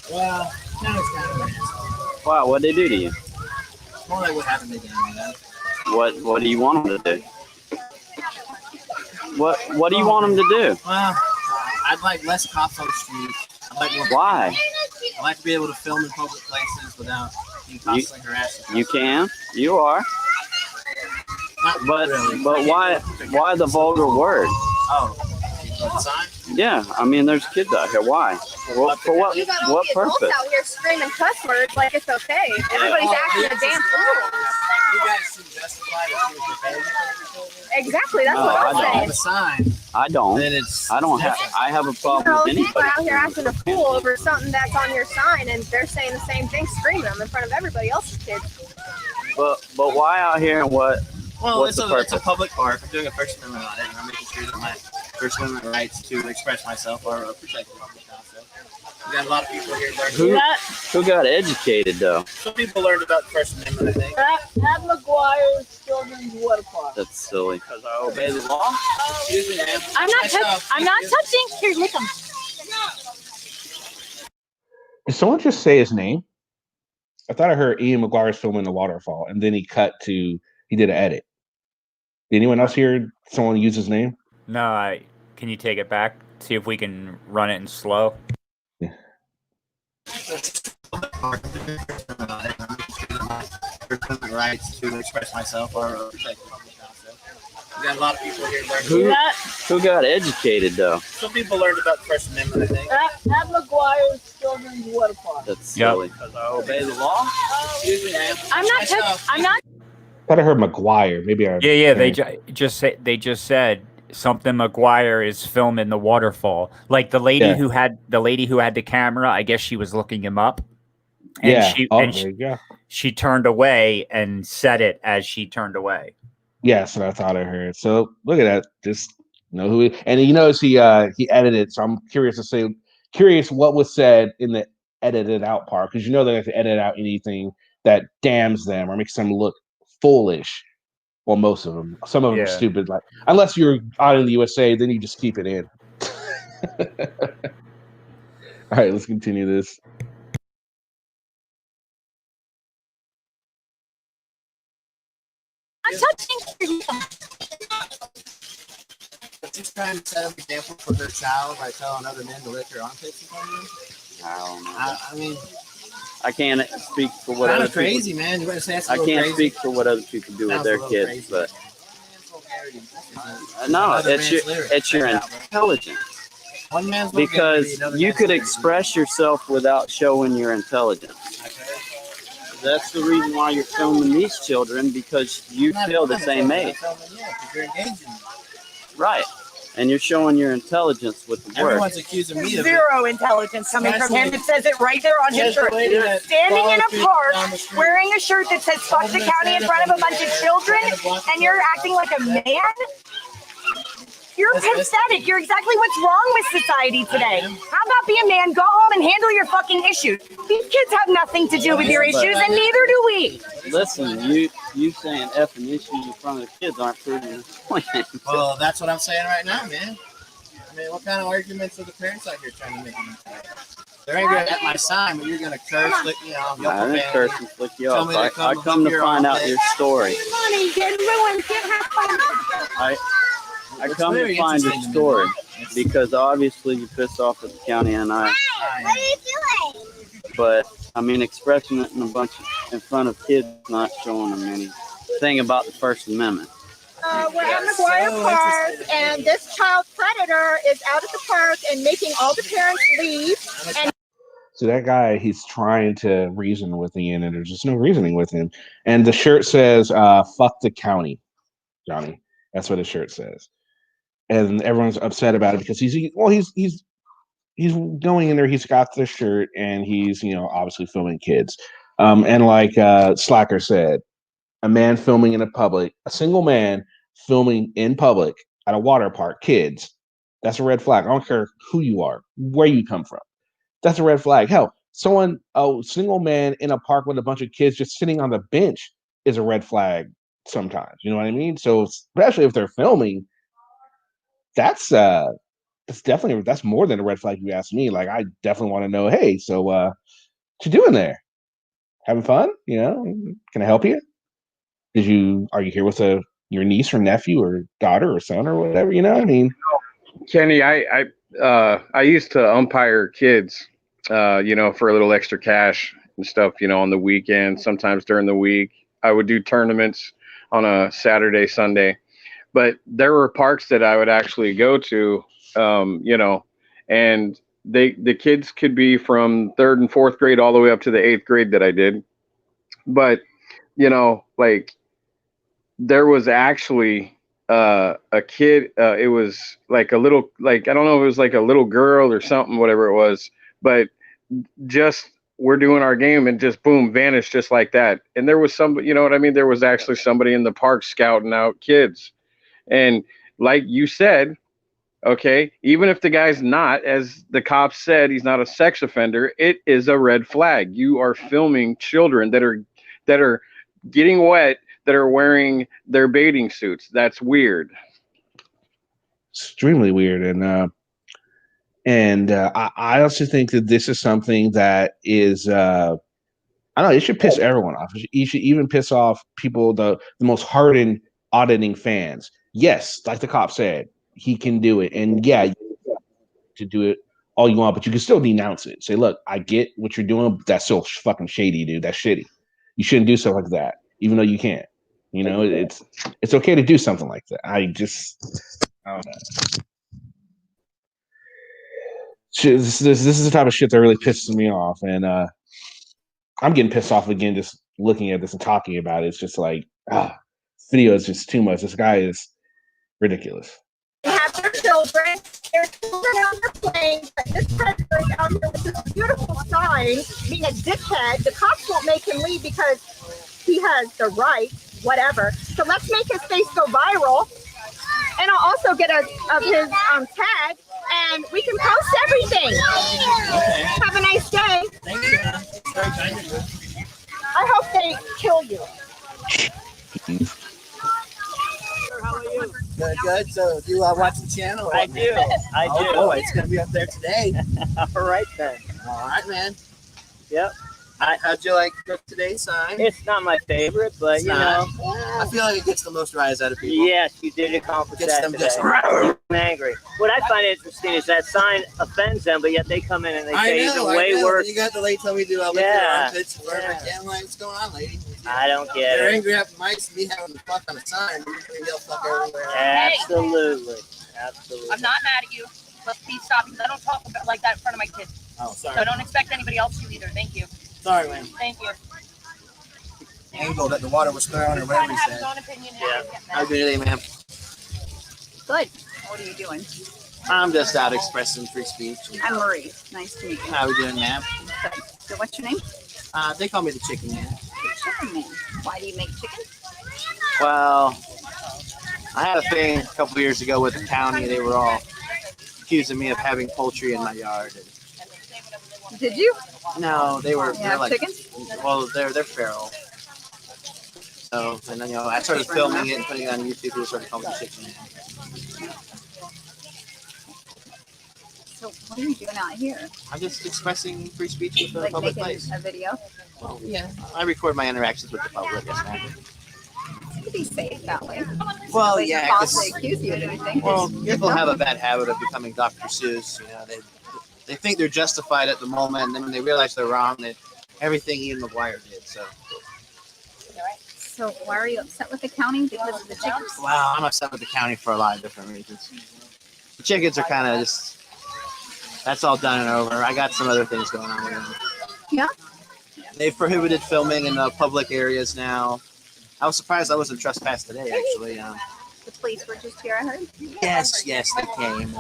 Speaker 8: Well, county's kind of an asshole.
Speaker 10: Wow, what'd they do to you?
Speaker 8: It's more like what happened to them,
Speaker 10: What do you want them to do? What do you want them to do?
Speaker 8: Well, I'd like less cops on the street. I'd like more.
Speaker 10: Why?
Speaker 8: I'd like to be able to film in public places without being constantly harassed.
Speaker 10: You can. You are. But
Speaker 8: really.
Speaker 10: but why the vulgar word?
Speaker 8: Oh, the sign?
Speaker 10: Yeah, I mean there's kids out here. Why? For what
Speaker 7: You got all the adults
Speaker 10: purpose?
Speaker 7: out here screaming cuss words like it's okay. Everybody's acting a damn fool.
Speaker 8: You guys seem justified if you were prepared.
Speaker 7: Exactly, that's
Speaker 10: No,
Speaker 7: what
Speaker 10: I
Speaker 7: I'm
Speaker 10: don't.
Speaker 7: saying.
Speaker 8: The sign.
Speaker 10: I don't.
Speaker 8: then it's
Speaker 10: I don't have.
Speaker 8: different.
Speaker 10: I have a problem
Speaker 7: You know,
Speaker 10: with
Speaker 7: people are
Speaker 10: anybody.
Speaker 7: out here acting a fool over something that's on your sign, and they're saying the same thing, screaming them in front of everybody else's kids.
Speaker 10: But why out here and what?
Speaker 8: Well,
Speaker 10: what's
Speaker 8: it's
Speaker 10: the
Speaker 8: a
Speaker 10: purpose?
Speaker 8: public park. I'm doing a First Amendment audit, and I'm making sure that my First Amendment rights to express myself are protected. So we got a lot of people here learning.
Speaker 10: Who got educated though?
Speaker 8: Some people learned about the First Amendment, I think.
Speaker 17: At McGuire's Children's Water Park.
Speaker 10: That's silly. Because I obey the law.
Speaker 8: Excuse me, ma'am.
Speaker 12: I'm not touching. Here, lick them.
Speaker 3: Did someone just say his name? I thought I heard Ian McGuire's filming the waterfall, and then he did an edit. Did anyone else hear someone use his name?
Speaker 5: No, can you take it back? See if we can run it in slow.
Speaker 3: Yeah.
Speaker 8: First Amendment rights to express myself are protected. We got a lot of people here learning.
Speaker 10: Who got educated though?
Speaker 8: Some people learned about the First Amendment, I think.
Speaker 17: At McGuire's Children's Water Park.
Speaker 10: That's silly. Because I obey the law.
Speaker 8: Excuse me, ma'am.
Speaker 12: I'm not.
Speaker 3: I thought I heard McGuire. Maybe I.
Speaker 5: Yeah. They just said something. McGuire is filming the waterfall. Like the lady who had the camera. I guess she was looking him up. And she turned away and said it as she turned away.
Speaker 3: Yes, and I thought I heard. So look at that. Just know who and you notice he edited. So I'm curious what was said in the edited out part, because they have to edit out anything that damns them or makes them look foolish. Well, most of them. Some of them are stupid. Like unless you're out in the USA, then you just keep it in. All right, let's continue this.
Speaker 12: I'm touching.
Speaker 8: Just trying to set an example for their child by telling other men to lick their armpits in front of them.
Speaker 10: I don't know.
Speaker 8: I mean,
Speaker 10: I can't speak for what
Speaker 8: kind
Speaker 10: other
Speaker 8: of crazy,
Speaker 10: people,
Speaker 8: man. You want to say that's a
Speaker 10: I
Speaker 8: little
Speaker 10: can't
Speaker 8: crazy?
Speaker 10: speak for what other people do with
Speaker 8: Sounds
Speaker 10: their
Speaker 8: a little
Speaker 10: kids,
Speaker 8: crazy.
Speaker 10: but no,
Speaker 8: Another
Speaker 10: it's your
Speaker 8: man's lyrics
Speaker 10: it's your
Speaker 8: right now, bro.
Speaker 10: intelligence.
Speaker 8: One man's
Speaker 10: Because you could express yourself without showing your intelligence. That's the reason why you're filming these children, because you feel the same age.
Speaker 8: You're engaging.
Speaker 10: Right. And you're showing your intelligence with the word.
Speaker 8: Everyone's accusing me of
Speaker 12: Zero intelligence coming from him. It says it right there on his shirt. Standing in a park, wearing a shirt that says "fuck the county" in front of a bunch of children, and you're acting like a man. You're pathetic. You're exactly what's wrong with society today. How about be a man, go home and handle your fucking issues? These kids have nothing to do with your issues, and neither do we.
Speaker 10: Listen, you saying effing issues in front of the kids aren't proving the point.
Speaker 8: Well, that's what I'm saying right now, man. I mean, what kind of arguments are the parents out here trying to make? They're angry at my sign, but you're gonna curse, lick me off.
Speaker 10: I didn't curse and flick you off. I come to find out your story.
Speaker 7: Money getting ruined. Can't have fun.
Speaker 10: I come to find your story because obviously you pissed off at the county and I.
Speaker 16: What are you doing?
Speaker 10: But I mean, expressing it in front of kids, not showing them anything about the First Amendment.
Speaker 7: We're at McGuire Park, and this child predator is out at the park and making all the parents leave. And
Speaker 3: So that guy, he's trying to reason with Ian, and there's just no reasoning with him. And the shirt says, "Fuck the county, Johnny." That's what his shirt says. And everyone's upset about it because he's going in there. He's got the shirt, and he's obviously filming kids. And like Slacker said, a single man filming in public at a water park, kids. That's a red flag. I don't care who you are, where you come from. That's a red flag. Hell, a single man in a park with a bunch of kids just sitting on the bench is a red flag sometimes. You know what I mean? So especially if they're filming, that's more than a red flag, if you ask me. Like, I definitely want to know, hey, so what you doing there? Having fun? Can I help you? Are you here with your niece or nephew or daughter or son or whatever? I mean,
Speaker 11: Kenny, I used to umpire kids, for a little extra cash and stuff, on the weekend, sometimes during the week. I would do tournaments on a Saturday, Sunday. But there were parks that I would actually go to, and the kids could be from 3rd and 4th grade all the way up to the 8th grade that I did. But, like, there was actually a kid. It was like a little, like I don't know if it was like a little girl or something, whatever it was, but just we're doing our game and just boom, vanished just like that. And there was some, you know what I mean? There was actually somebody in the park scouting out kids, and like you said, okay, even if the guy's not, as the cops said, he's not a sex offender, it is a red flag. You are filming children that are getting wet, that are wearing their bathing suits. That's weird.
Speaker 3: Extremely weird. And I also think that this is something that is I don't know, it should piss everyone off. You should even piss off people, the most hardened auditing fans. Yes, like the cop said, he can do it. And yeah, to do it all you want, but you can still denounce it. Say, look, I get what you're doing, but that's so fucking shady, dude. That's shitty. You shouldn't do stuff like that, even though you can't. You know, it's okay to do something like that. I don't know. This is the type of shit that really pisses me off, and I'm getting pissed off again just looking at this and talking about it. It's just like, video is just too much. This guy is ridiculous.
Speaker 7: They have their children. Their children out there playing, but this predator is out here with this beautiful sign, being a dickhead. The cops won't make him leave because he has the right, whatever. So let's make his face go viral. And I'll also get of his tag, and we can post everything. Okay. Have a nice day.
Speaker 8: Thank you. It's very kind of you.
Speaker 7: I hope they kill you.
Speaker 8: How are you? Good, good. So do you watch the channel?
Speaker 10: I do. I do.
Speaker 8: Oh, it's going to be up there today.
Speaker 10: All right, then.
Speaker 8: All right, man.
Speaker 10: Yep.
Speaker 8: How'd you like today's sign?
Speaker 10: It's not my favorite, but you know.
Speaker 8: I feel like it gets the most rise out of people.
Speaker 10: Yes, you did accomplish
Speaker 8: Gets
Speaker 10: that
Speaker 8: them
Speaker 10: today.
Speaker 8: just
Speaker 10: Angry. What I find interesting is that sign offends them, but yet they come in and they say even way
Speaker 8: I know.
Speaker 10: worse.
Speaker 8: You got the lady tell me to do armpits. I'm like, what's going on, lady?
Speaker 10: I don't get
Speaker 8: They're
Speaker 10: it.
Speaker 8: angry at mice me having the fuck on a sign. You're going to yell fuck everywhere.
Speaker 10: Absolutely. Absolutely.
Speaker 12: I'm not mad at you, but please stop because I don't talk about like that in front of my kids.
Speaker 8: Oh, sorry.
Speaker 12: So I don't expect anybody else to either. Thank you.
Speaker 8: Sorry, man.
Speaker 12: Thank you.
Speaker 8: Angle that the water was clear on or whatever he said.
Speaker 12: Yeah.
Speaker 8: How you doing today, ma'am?
Speaker 18: Good. What are you doing?
Speaker 8: I'm just out expressing free speech.
Speaker 18: I'm Marie. Nice to meet you.
Speaker 8: How are we doing, ma'am?
Speaker 18: Good. So what's your name?
Speaker 8: They call me the Chicken Man.
Speaker 18: The Chicken Man. Why do you make chicken?
Speaker 8: Well, I had a thing a couple years ago with the county. They were all accusing me of having poultry in my yard.
Speaker 18: Did you?
Speaker 8: No, they were.
Speaker 18: You
Speaker 8: They're
Speaker 18: have
Speaker 8: like,
Speaker 18: chickens?
Speaker 8: well, they're feral. So, and then I started filming it and putting it on YouTube. People started calling me the Chicken Man.
Speaker 18: So what are you doing out here?
Speaker 8: I'm just expressing free speech with the
Speaker 18: Like
Speaker 8: public
Speaker 18: making
Speaker 8: place.
Speaker 18: a video?
Speaker 8: Well, yeah, I record my interactions with the public. Yes, ma'am.
Speaker 18: You can be safe that way.
Speaker 8: Well,
Speaker 18: Nobody
Speaker 8: yeah,
Speaker 18: can
Speaker 8: 'cause-
Speaker 18: falsely accuse you of anything.
Speaker 8: Well,
Speaker 18: Just-
Speaker 8: people have a bad habit of becoming Dr. Seuss. You know, they think they're justified at the moment, and then when they realize they're wrong, that everything Ian McGuire did.
Speaker 18: So why are you upset with the county? Because of the chickens?
Speaker 8: Wow, I'm upset with the county for a lot of different reasons. The chickens are kind of just, that's all done and over. I got some other things going on with them.
Speaker 18: Yeah.
Speaker 8: They've prohibited filming in the public areas now. I was surprised I wasn't trespassed today, actually.
Speaker 18: The police were just here, I heard.
Speaker 8: Yes, they came.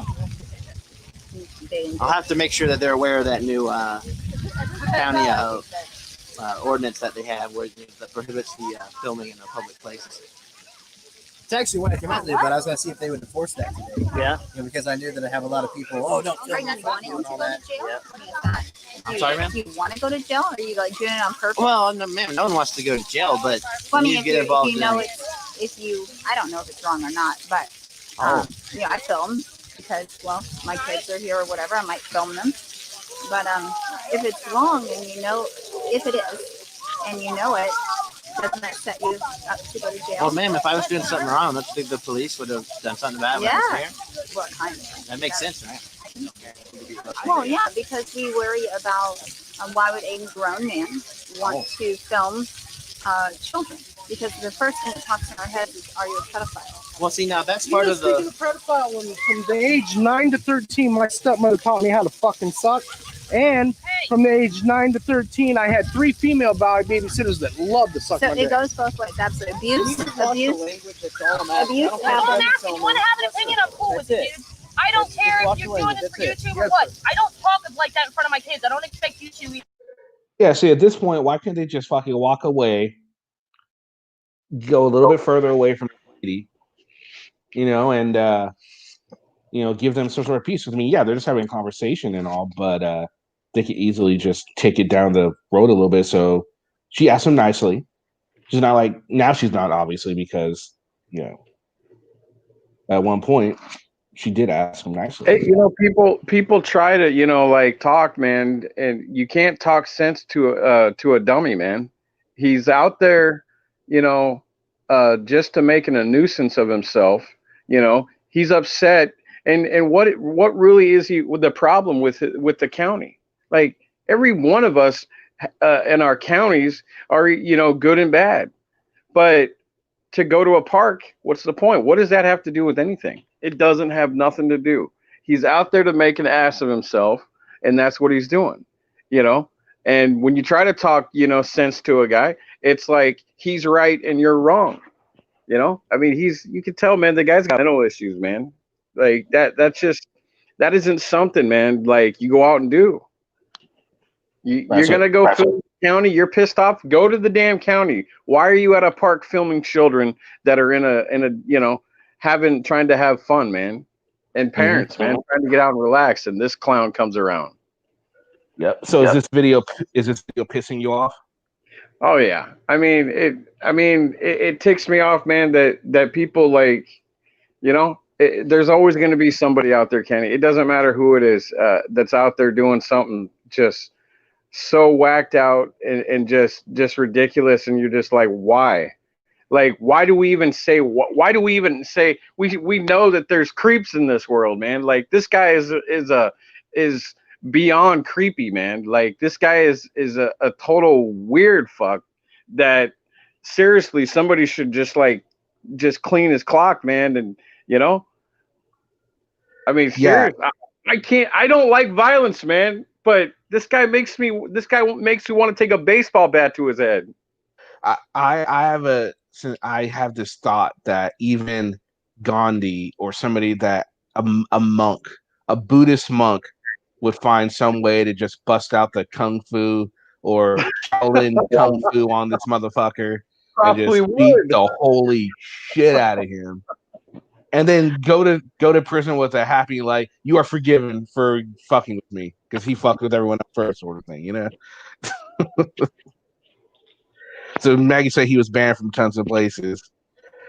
Speaker 18: They
Speaker 8: I'll have to make sure that they're aware of that new county ordinance that they have that prohibits the filming in the public places. It's actually what I came out today, but I was going to see if they would enforce that today.
Speaker 10: Yeah.
Speaker 8: Because I knew that I have a lot of people, don't
Speaker 18: Are you wanting to go to jail?
Speaker 8: I'm sorry, ma'am?
Speaker 18: Do you want to go to jail, or are you like doing it on purpose?
Speaker 8: Well, no, ma'am, no one wants to go to jail, but
Speaker 18: Well, I
Speaker 8: you
Speaker 18: mean,
Speaker 8: need to get involved in it.
Speaker 18: if you, I don't know if it's wrong or not, but yeah, I film because, well, my kids are here or whatever. I might film them, but if it's wrong and you know, if it is, and you know it, doesn't that set you up to go to jail?
Speaker 8: Well, ma'am, if I was doing something wrong, don't you think the police would have done something bad when I was here?
Speaker 18: What kind of?
Speaker 8: That makes sense, right?
Speaker 18: Well, yeah, because we worry about why would a grown man want to film children? Because the first thing that pops in our heads is, are you a pedophile?
Speaker 8: Well, see, now that's part of
Speaker 13: Speaking
Speaker 8: the.
Speaker 13: of pedophile, from the age 9 to 13, my stepmother taught me how to fucking suck. And from the age 9 to 13, I had 3 female babysitters that loved to suck
Speaker 18: So
Speaker 13: my
Speaker 18: it
Speaker 13: dick.
Speaker 18: goes both ways. Absolutely. Abuse happens.
Speaker 12: You want to have an opinion, I'm cool with it, dude. I don't care if you're doing this for YouTube or what. I don't talk like that in front of my kids. I don't expect you to.
Speaker 3: Yeah, see, at this point, why can't they just fucking walk away, go a little bit further away from the lady, and give them some sort of peace? I mean, yeah, they're just having a conversation and all, but they could easily just take it down the road a little bit. So she asked him nicely. She's not like, now she's not, obviously, because at one point she did ask him nicely.
Speaker 11: Hey, people try to, like talk, man, and you can't talk sense to a dummy, man. He's out there, just to making a nuisance of himself. He's upset, and what really is the problem with the county? Like every one of us in our counties are, good and bad, but to go to a park, what's the point? What does that have to do with anything? It doesn't have nothing to do. He's out there to make an ass of himself, and that's what he's doing, And when you try to talk, sense to a guy, it's like he's right and you're wrong. I mean, you can tell, man, the guy's got mental issues, man. Like that isn't something, man, like you go out and do. You're going to go film the county. You're pissed off. Go to the damn county. Why are you at a park filming children that are in a trying to have fun, man? And parents, man, trying to get out and relax. And this clown comes around.
Speaker 3: Yep. So is this video pissing you off?
Speaker 11: Oh yeah. I mean, it ticks me off, man, that people like, there's always going to be somebody out there, Kenny. It doesn't matter who it is that's out there doing something just so whacked out and just ridiculous, and you're just like, why? Like, why do we even say we know that there's creeps in this world, man? Like, this guy is beyond creepy, man. Like, this guy is a total weird fuck that seriously somebody should just clean his clock, man. And I mean, seriously, I don't like violence, man, but this guy makes me want to take a baseball bat to his head.
Speaker 3: I have this thought that even Gandhi or somebody that a monk, a Buddhist monk, would find some way to just bust out the kung fu or Shaolin kung fu on this motherfucker and just beat the holy shit out of him, and then go to prison with a happy, like, you are forgiven for fucking with me because he fucked with everyone else first, sort of thing, So Maggie said he was banned from tons of places.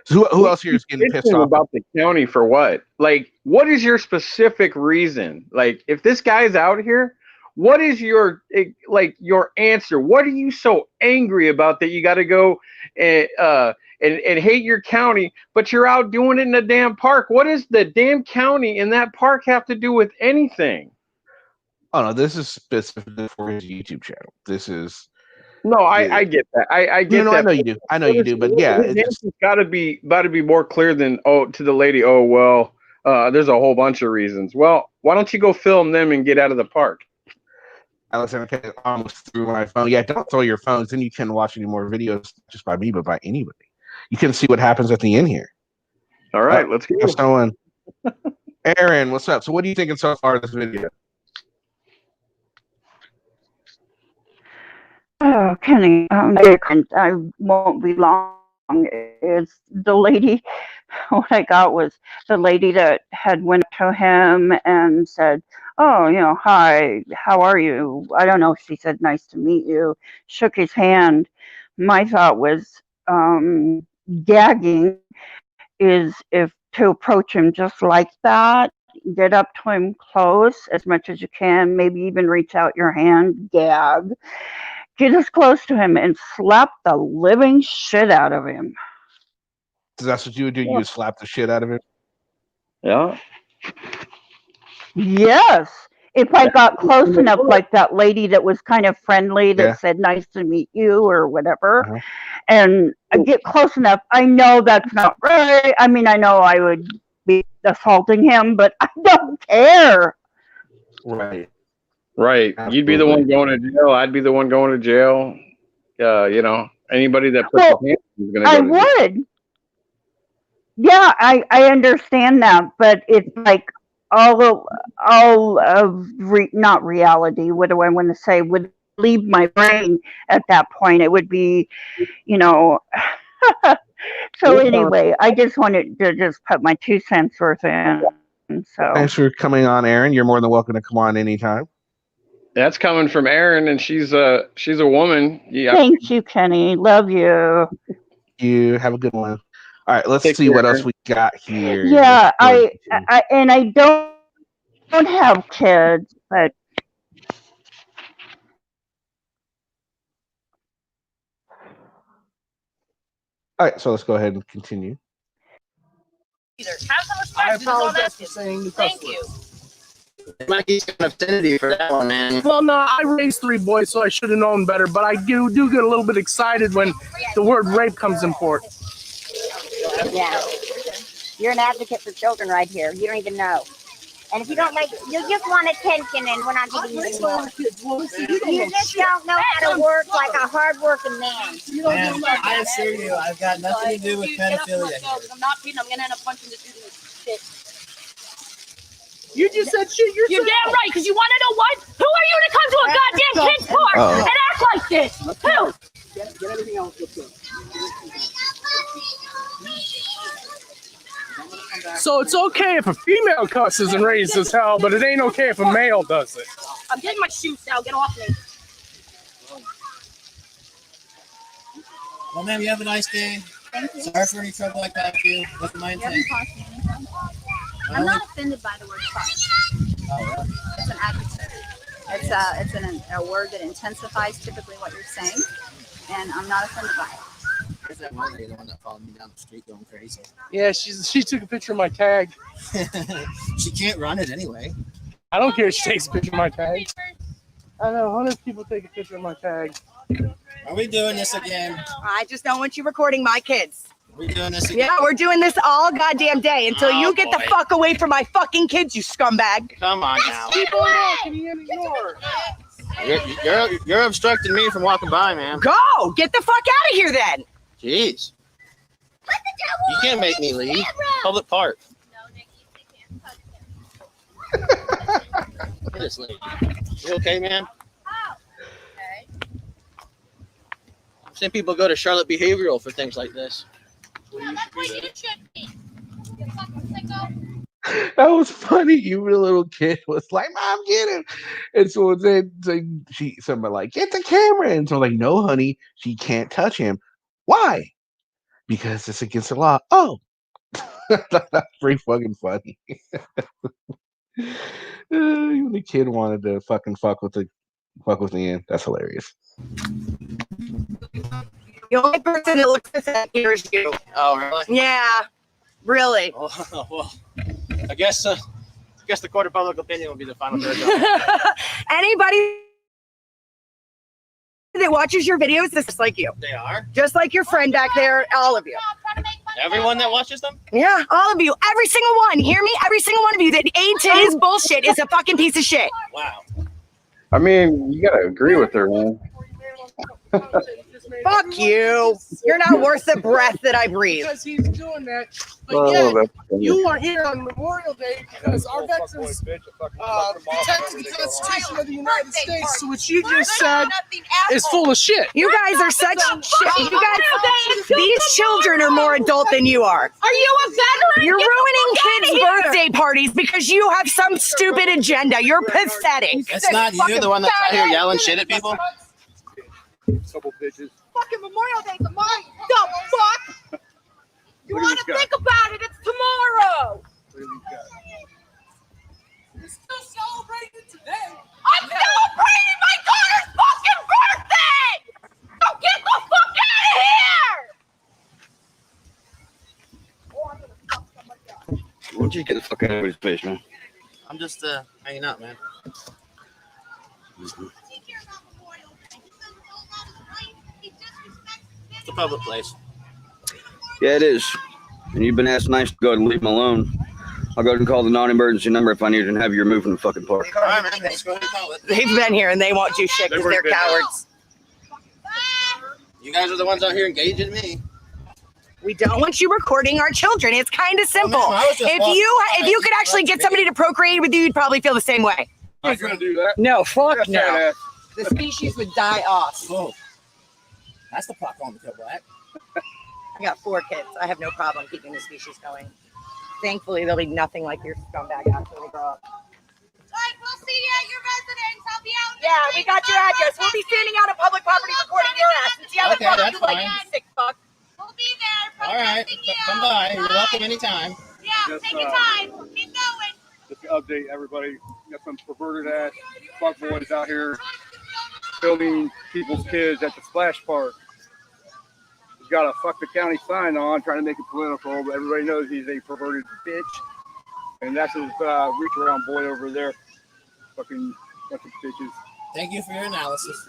Speaker 3: So who else here is getting pissed off
Speaker 11: about the county for what? Like, what is your specific reason? Like, if this guy's out here, what is your answer? What are you so angry about that you got to go and hate your county, but you're out doing it in a damn park? What does the damn county and that park have to do with anything?
Speaker 3: Oh no, this is specifically for his YouTube channel. This is.
Speaker 11: No, I get that. I get that.
Speaker 3: I know you do. I know you do. But yeah,
Speaker 11: it's got to be more clear than to the lady. Oh well, there's a whole bunch of reasons. Well, why don't you go film them and get out of the park?
Speaker 3: Alexander almost threw my phone. Yeah, don't throw your phones. Then you can't watch any more videos just by me, but by anybody. You can see what happens at the end here.
Speaker 11: All right, let's go.
Speaker 3: Someone. Aaron, what's up? So, what are you thinking so far of this video?
Speaker 19: Oh, Kenny, I won't be long. It's the lady. What I got was the lady that had went to him and said, "Oh, hi, how are you?" I don't know if she said, "Nice to meet you." Shook his hand. My thought was, gagging is if to approach him just like that, get up to him close as much as you can, maybe even reach out your hand, gag. Get as close to him and slap the living shit out of him.
Speaker 3: So that's what you would do? You would slap the shit out of him?
Speaker 11: Yeah.
Speaker 19: Yes. If I got close enough, like that lady that was kind of friendly that said, "Nice to meet you," or whatever, and I get close enough, I know that's not right. I mean, I know I would be assaulting him, but I don't care.
Speaker 3: Right.
Speaker 11: Right. You'd be the one going to jail. I'd be the one going to jail. You know, anybody that puts
Speaker 19: Well,
Speaker 11: his hands is going to
Speaker 19: I
Speaker 11: go to jail.
Speaker 19: would. Yeah, I understand that, but it's like all of not reality. What do I want to say? Would leave my brain at that point. It would be, you know. So anyway, I just wanted to just put my 2 cents worth in. So
Speaker 3: Thanks for coming on, Aaron. You're more than welcome to come on anytime.
Speaker 11: That's coming from Erin, and she's a woman. Yeah.
Speaker 19: Thank you, Kenny. Love you.
Speaker 3: You have a good one. All right, let's
Speaker 11: Take
Speaker 3: see
Speaker 11: care,
Speaker 3: what else
Speaker 11: Aaron.
Speaker 3: we got here.
Speaker 19: Yeah, I don't have kids, but
Speaker 3: all right, so let's go ahead and continue.
Speaker 13: I apologize for saying the cuss
Speaker 8: you. Mikey's got an affinity for that one, man.
Speaker 13: Well, no, I raised 3 boys, so I should have known better. But I do get a little bit excited when the word rape comes in port.
Speaker 16: Yeah. You're an advocate for children right here. You don't even know. And if you don't like, you just want attention, and we're not giving you any more. You just don't know how to work like a hard-working man.
Speaker 8: Man, I assure you, I've got nothing to do with pedophilia here.
Speaker 12: I'm not kidding. I'm going to end up punching this dude in the shit.
Speaker 13: You just said shit yourself.
Speaker 12: You're damn right, because you want to know what? Who are you to come to a goddamn kid's park and act like this? Who?
Speaker 13: Get everything else. So it's okay if a female cusses and raises hell, but it ain't okay if a male does it.
Speaker 12: I'm getting my shoes now. Get off me.
Speaker 8: Well, ma'am, you have a nice day.
Speaker 12: Thank you.
Speaker 8: Sorry for any trouble I caused you. What's my
Speaker 12: You
Speaker 8: intent?
Speaker 12: haven't caused me anything. I'm not offended by the word fuck.
Speaker 8: Oh,
Speaker 12: It's an adjective. It's a word that intensifies typically what you're saying, and I'm not offended by it.
Speaker 8: There's that one lady, the one that followed me down the street going crazy.
Speaker 13: Yeah, she took a picture of my tag.
Speaker 8: She can't run it anyway.
Speaker 13: I don't care if she takes a picture of my tag. I know 100 people take a picture of my tag.
Speaker 8: Are we doing this again?
Speaker 12: I just don't want you recording my kids.
Speaker 8: Are we doing this again?
Speaker 12: Yeah, we're doing this all goddamn day until you get the fuck away from my fucking kids, you scumbag.
Speaker 8: Come on now.
Speaker 13: People are walking in ignore.
Speaker 8: You're obstructing me from walking by, man.
Speaker 12: Go! Get the fuck out of here then!
Speaker 8: Jeez. You can't make me leave. Public park. Look at this lady. You okay, man? I've seen people go to Charlotte Behavioral for things like this.
Speaker 3: That was funny. You little kid was like, "Mom, get him!" And so then somebody like, "Get the camera!" And so I'm like, "No, honey, she can't touch him. Why? Because it's against the law." Oh, that's pretty fucking funny. Even the kid wanted to fucking fuck with the end. That's hilarious.
Speaker 12: The only person that looks at that here is you.
Speaker 8: Oh, really?
Speaker 12: Yeah, really.
Speaker 8: Oh, well, I guess the court of public opinion will be the final verdict.
Speaker 12: Anybody that watches your videos is just like you.
Speaker 8: They are?
Speaker 12: Just like your friend back there, all of you.
Speaker 8: Everyone that watches them?
Speaker 12: Yeah, all of you. Every single one. Hear me? Every single one of you that aids to his bullshit is a fucking piece of shit.
Speaker 8: Wow.
Speaker 11: I mean, you gotta agree with her, man.
Speaker 12: Fuck you. You're not worth the breath that I breathe.
Speaker 13: Because he's doing that. But
Speaker 11: Oh,
Speaker 13: yet,
Speaker 11: that's funny.
Speaker 13: you are here on Memorial Day because our veterans protected the Constitution of the United States, which you just said is full of shit.
Speaker 12: You guys are such shit. You guys, these children are more adult than you are.
Speaker 9: Are you a veteran?
Speaker 12: You're
Speaker 9: Get the
Speaker 12: ruining
Speaker 9: fuck outta
Speaker 12: kids'
Speaker 9: here.
Speaker 12: birthday parties because you have some stupid agenda. You're pathetic.
Speaker 8: It's not you, the one that's out here yelling shit at people?
Speaker 14: Couple bitches.
Speaker 9: Fucking Memorial Day's a mine, dumb fuck. You
Speaker 14: Look at
Speaker 9: want
Speaker 14: this
Speaker 9: to
Speaker 14: guy.
Speaker 9: think about it? It's tomorrow.
Speaker 13: You're still celebrating today.
Speaker 9: I'm celebrating my daughter's fucking birthday. So get the fuck out of here.
Speaker 10: Why don't you get the fuck out of his face, man?
Speaker 8: I'm just hanging out, man. It's a public place.
Speaker 10: Yeah, it is. And you've been asked nice to go and leave him alone. I'll go ahead and call the non-emergency number if I need to have you removed from the fucking park.
Speaker 6: All right, man. Let's go ahead and call it.
Speaker 12: They've been here and they won't do shit because they're cowards.
Speaker 6: You guys are the ones out here engaging me.
Speaker 12: We don't want you recording our children. It's kind of simple.
Speaker 6: I was just
Speaker 12: If you could actually get somebody to procreate with you, you'd probably feel the same way.
Speaker 14: I'm gonna do that.
Speaker 12: No, fuck
Speaker 14: That's
Speaker 12: no.
Speaker 14: badass.
Speaker 12: The species would die off.
Speaker 6: Oh, that's the pot on the kill black.
Speaker 12: I got 4 kids. I have no problem keeping the species going. Thankfully, they'll be nothing like your scumbag after they grow up.
Speaker 9: We'll see you at your residence. I'll be out.
Speaker 12: Yeah, we got your address. We'll be standing out on public property recording your ass. And see how
Speaker 6: Okay, that's fine.
Speaker 12: you sick fuck.
Speaker 9: We'll be there.
Speaker 6: All right, come by. You're welcome anytime.
Speaker 9: Yeah,
Speaker 14: Just,
Speaker 9: take your time. Keep going.
Speaker 14: Just to update everybody, got some perverted ass fuckboys out here filming people's kids at the splash park. He's got a fuck the county sign on, trying to make it political, but everybody knows he's a perverted bitch. And that's his reach around boy over there. Fucking bunch of bitches.
Speaker 6: Thank you for your analysis.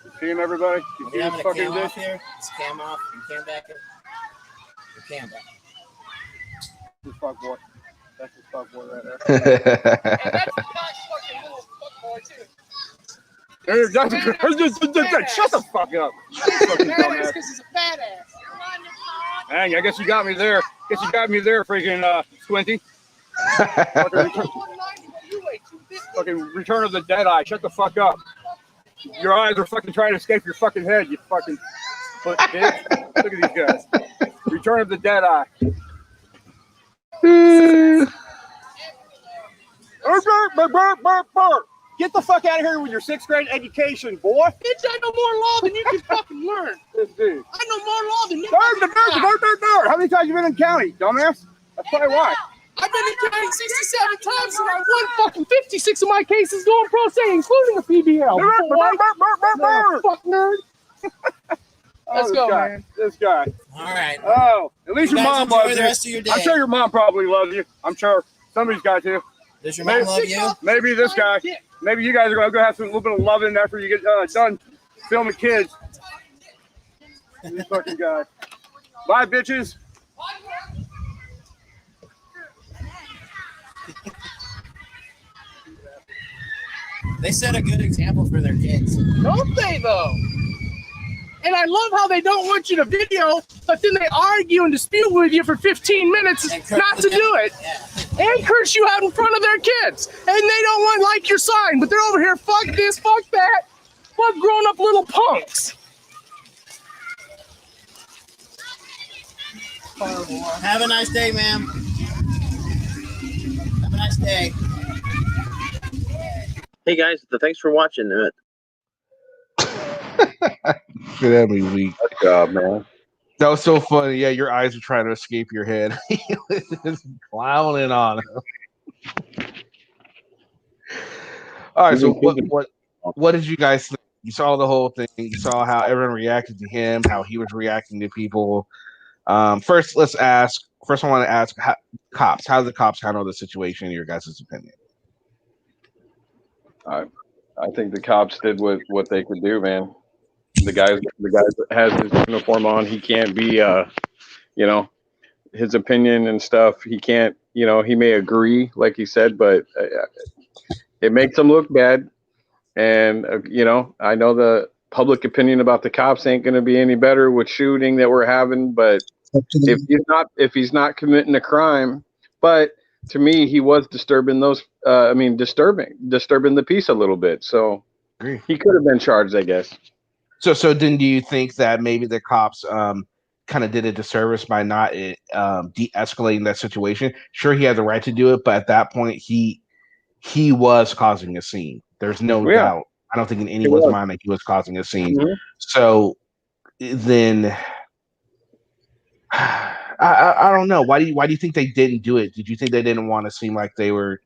Speaker 14: You see him, everybody? You see
Speaker 6: We're
Speaker 14: his
Speaker 6: having a
Speaker 14: fucking
Speaker 6: cam
Speaker 14: bitch?
Speaker 6: off here. It's cam off. You cam back it. You cam back.
Speaker 14: This fuckboy. That's his fuckboy right there. Hey, shut the fuck up. Fucking dumbass.
Speaker 13: Because he's a badass.
Speaker 14: Dang, I guess you got me there. Freaking Squinty. Fucking Return of the Deadeye. Shut the fuck up. Your eyes are fucking trying to escape your fucking head, you fucking foot bitch. Look at these guys. Return of the Deadeye. Get the fuck out of here with your 6th grade education, boy.
Speaker 13: Bitch, I know more law than you can fucking learn.
Speaker 14: This dude.
Speaker 13: I know more law than you.
Speaker 14: How many times you been in county, dumbass? That's probably why.
Speaker 13: I've been in county 67 times and I won fucking 56 of my cases going pro se, including a PBL. Fuck nerd. Let's go, man.
Speaker 14: This guy.
Speaker 6: All right.
Speaker 14: Oh, at least
Speaker 6: You
Speaker 14: your
Speaker 6: guys
Speaker 14: mom
Speaker 6: enjoy
Speaker 14: loves
Speaker 6: the
Speaker 14: you.
Speaker 6: rest of your day.
Speaker 14: I'm sure your mom probably loves you. I'm sure somebody's got to.
Speaker 6: Does your mom love you?
Speaker 14: Maybe this guy. Maybe you guys are gonna go have some little bit of loving after you get done filming kids. This fucking guy. Bye, bitches.
Speaker 6: They set a good example for their kids.
Speaker 13: Don't they, though? And I love how they don't want you to video, but then they argue and dispute with you for 15 minutes not to do it. And curse you out in front of their kids. And they don't want like your sign, but they're over here, fuck this, fuck that. Fuck grown up little punks.
Speaker 6: Have a nice day, ma'am. Have a nice day. Hey guys, thanks for watching.
Speaker 3: That'd be weak.
Speaker 11: Good job, man.
Speaker 3: That was so funny. Yeah, your eyes are trying to escape your head. He was just clowning on him. All right, so what did you guys think? You saw the whole thing. You saw how everyone reacted to him, how he was reacting to people. First, I want to ask cops. How did the cops handle the situation in your guys' opinion?
Speaker 11: I think the cops did what they could do, man. The guy that has his uniform on, he can't be, his opinion and stuff. He can't, he may agree, like he said, but it makes him look bad. And I know the public opinion about the cops ain't going to be any better with shooting that we're having. But if he's not committing a crime, but to me, he was disturbing disturbing the peace a little bit. So he could have been charged, I guess.
Speaker 3: So then do you think that maybe the cops kind of did a disservice by not de-escalating that situation? Sure, he had the right to do it, but at that point, he was causing a scene. There's no doubt. I don't think in anyone's mind that he was causing a scene. Mm-hmm. So then I don't know. Why do you think they didn't do it? Did you think they didn't want to seem like they were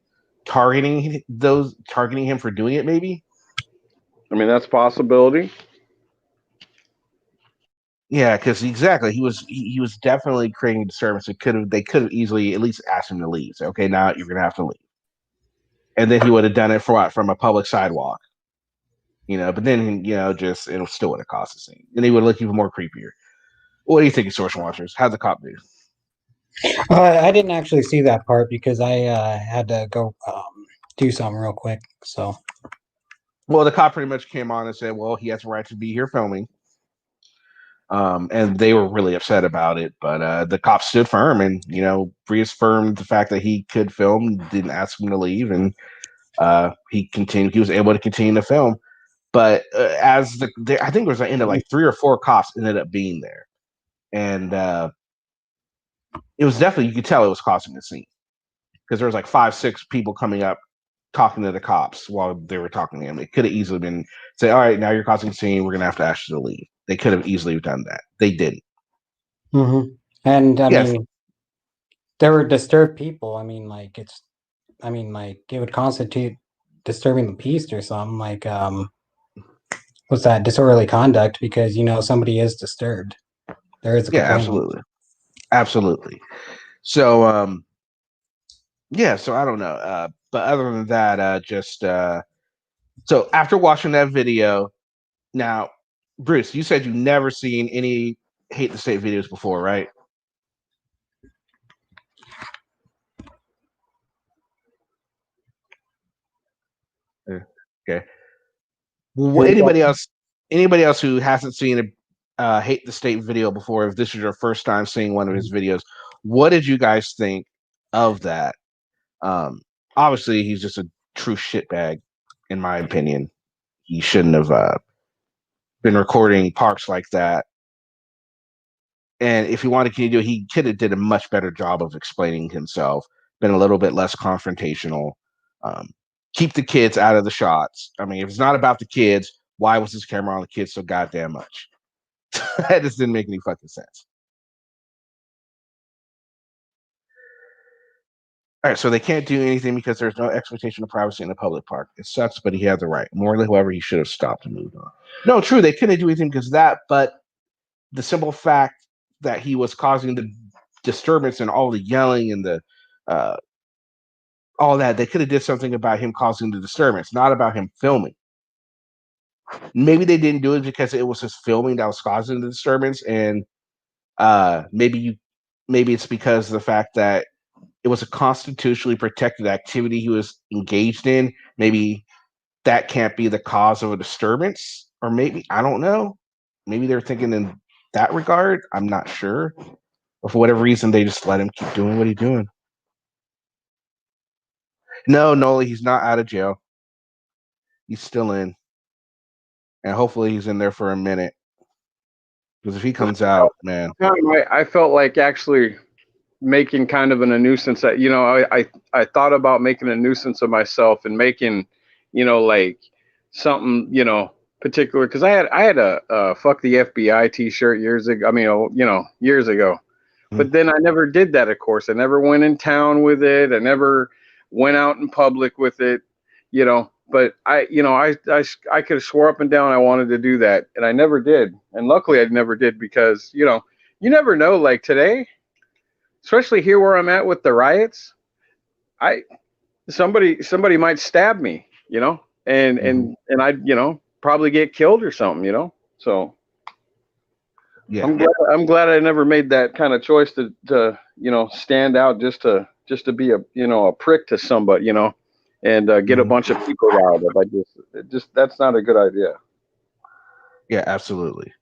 Speaker 3: targeting him for doing it? Maybe.
Speaker 11: I mean, that's a possibility.
Speaker 3: Yeah, because exactly, he was definitely creating a disturbance. They could have easily at least asked him to leave. So, okay, now you're gonna have to leave, and then he would have done it from a public sidewalk, but then it still would have caused a scene, and he would look even more creepier. What do you think of Social Watchers? How'd the cop do?
Speaker 4: I didn't actually see that part because I had to go do something real quick. So,
Speaker 3: well, the cop pretty much came on and said, "Well, he has a right to be here filming." And they were really upset about it, but the cop stood firm and reaffirmed the fact that he could film, didn't ask him to leave, and he continued. He was able to continue to film. But as I think it was the end of like 3 or 4 cops ended up being there, and it was definitely, you could tell it was causing a scene because there was like 5, 6 people coming up talking to the cops while they were talking to him. It could have easily been say, "All right, now you're causing a scene. We're gonna have to ask you to leave." They could have easily done that. They didn't.
Speaker 4: and I
Speaker 3: Yes.
Speaker 4: mean, there were disturbed people. I mean, like it would constitute disturbing the peace or something. Like, what's that? Disorderly conduct because somebody is disturbed. There is a
Speaker 3: Yeah,
Speaker 4: complaint.
Speaker 3: absolutely. So yeah, so I don't know. But other than that, just so after watching that video, now, Bruce, you said you've never seen any Hate the State videos before, right? Okay. Well, anybody else who hasn't seen a Hate the State video before, if this is your first time seeing one of his videos, what did you guys think of that? Obviously, he's just a true shitbag, in my opinion. He shouldn't have been recording parks like that. And if he wanted to do it, he could have did a much better job of explaining himself, been a little bit less confrontational, keep the kids out of the shots. I mean, if it's not about the kids, why was his camera on the kids so goddamn much? That just didn't make any fucking sense. All right, so they can't do anything because there's no expectation of privacy in a public park. It sucks, but he had the right. Morally, however, he should have stopped and moved on. No, true, they couldn't do anything because of that, but the simple fact that he was causing the disturbance and all the yelling and the all that, they could have did something about him causing the disturbance, not about him filming. Maybe they didn't do it because it was his filming that was causing the disturbance, and maybe it's because of the fact that it was a constitutionally protected activity he was engaged in. Maybe that can't be the cause of a disturbance, or maybe I don't know. Maybe they're thinking in that regard. I'm not sure. But for whatever reason, they just let him keep doing what he's doing. No, Noli, he's not out of jail. He's still in. And hopefully he's in there for a minute. Because if he comes out, man.
Speaker 11: I felt like actually making kind of a nuisance that, I thought about making a nuisance of myself and making, like something, particular. Because I had a fuck the FBI t-shirt years ago. I mean, years ago. But then I never did that, of course. I never went in town with it. I never went out in public with it, But I could have swore up and down I wanted to do that, and I never did. And luckily, I never did because, you never know. Like today, especially here where I'm at with the riots, somebody might stab me, and I'd probably get killed or something, So.
Speaker 3: Yeah.
Speaker 11: I'm glad I never made that kind of choice to stand out just to be a prick to somebody, and get a bunch of people riled up. That's not a good idea.
Speaker 3: Yeah, absolutely.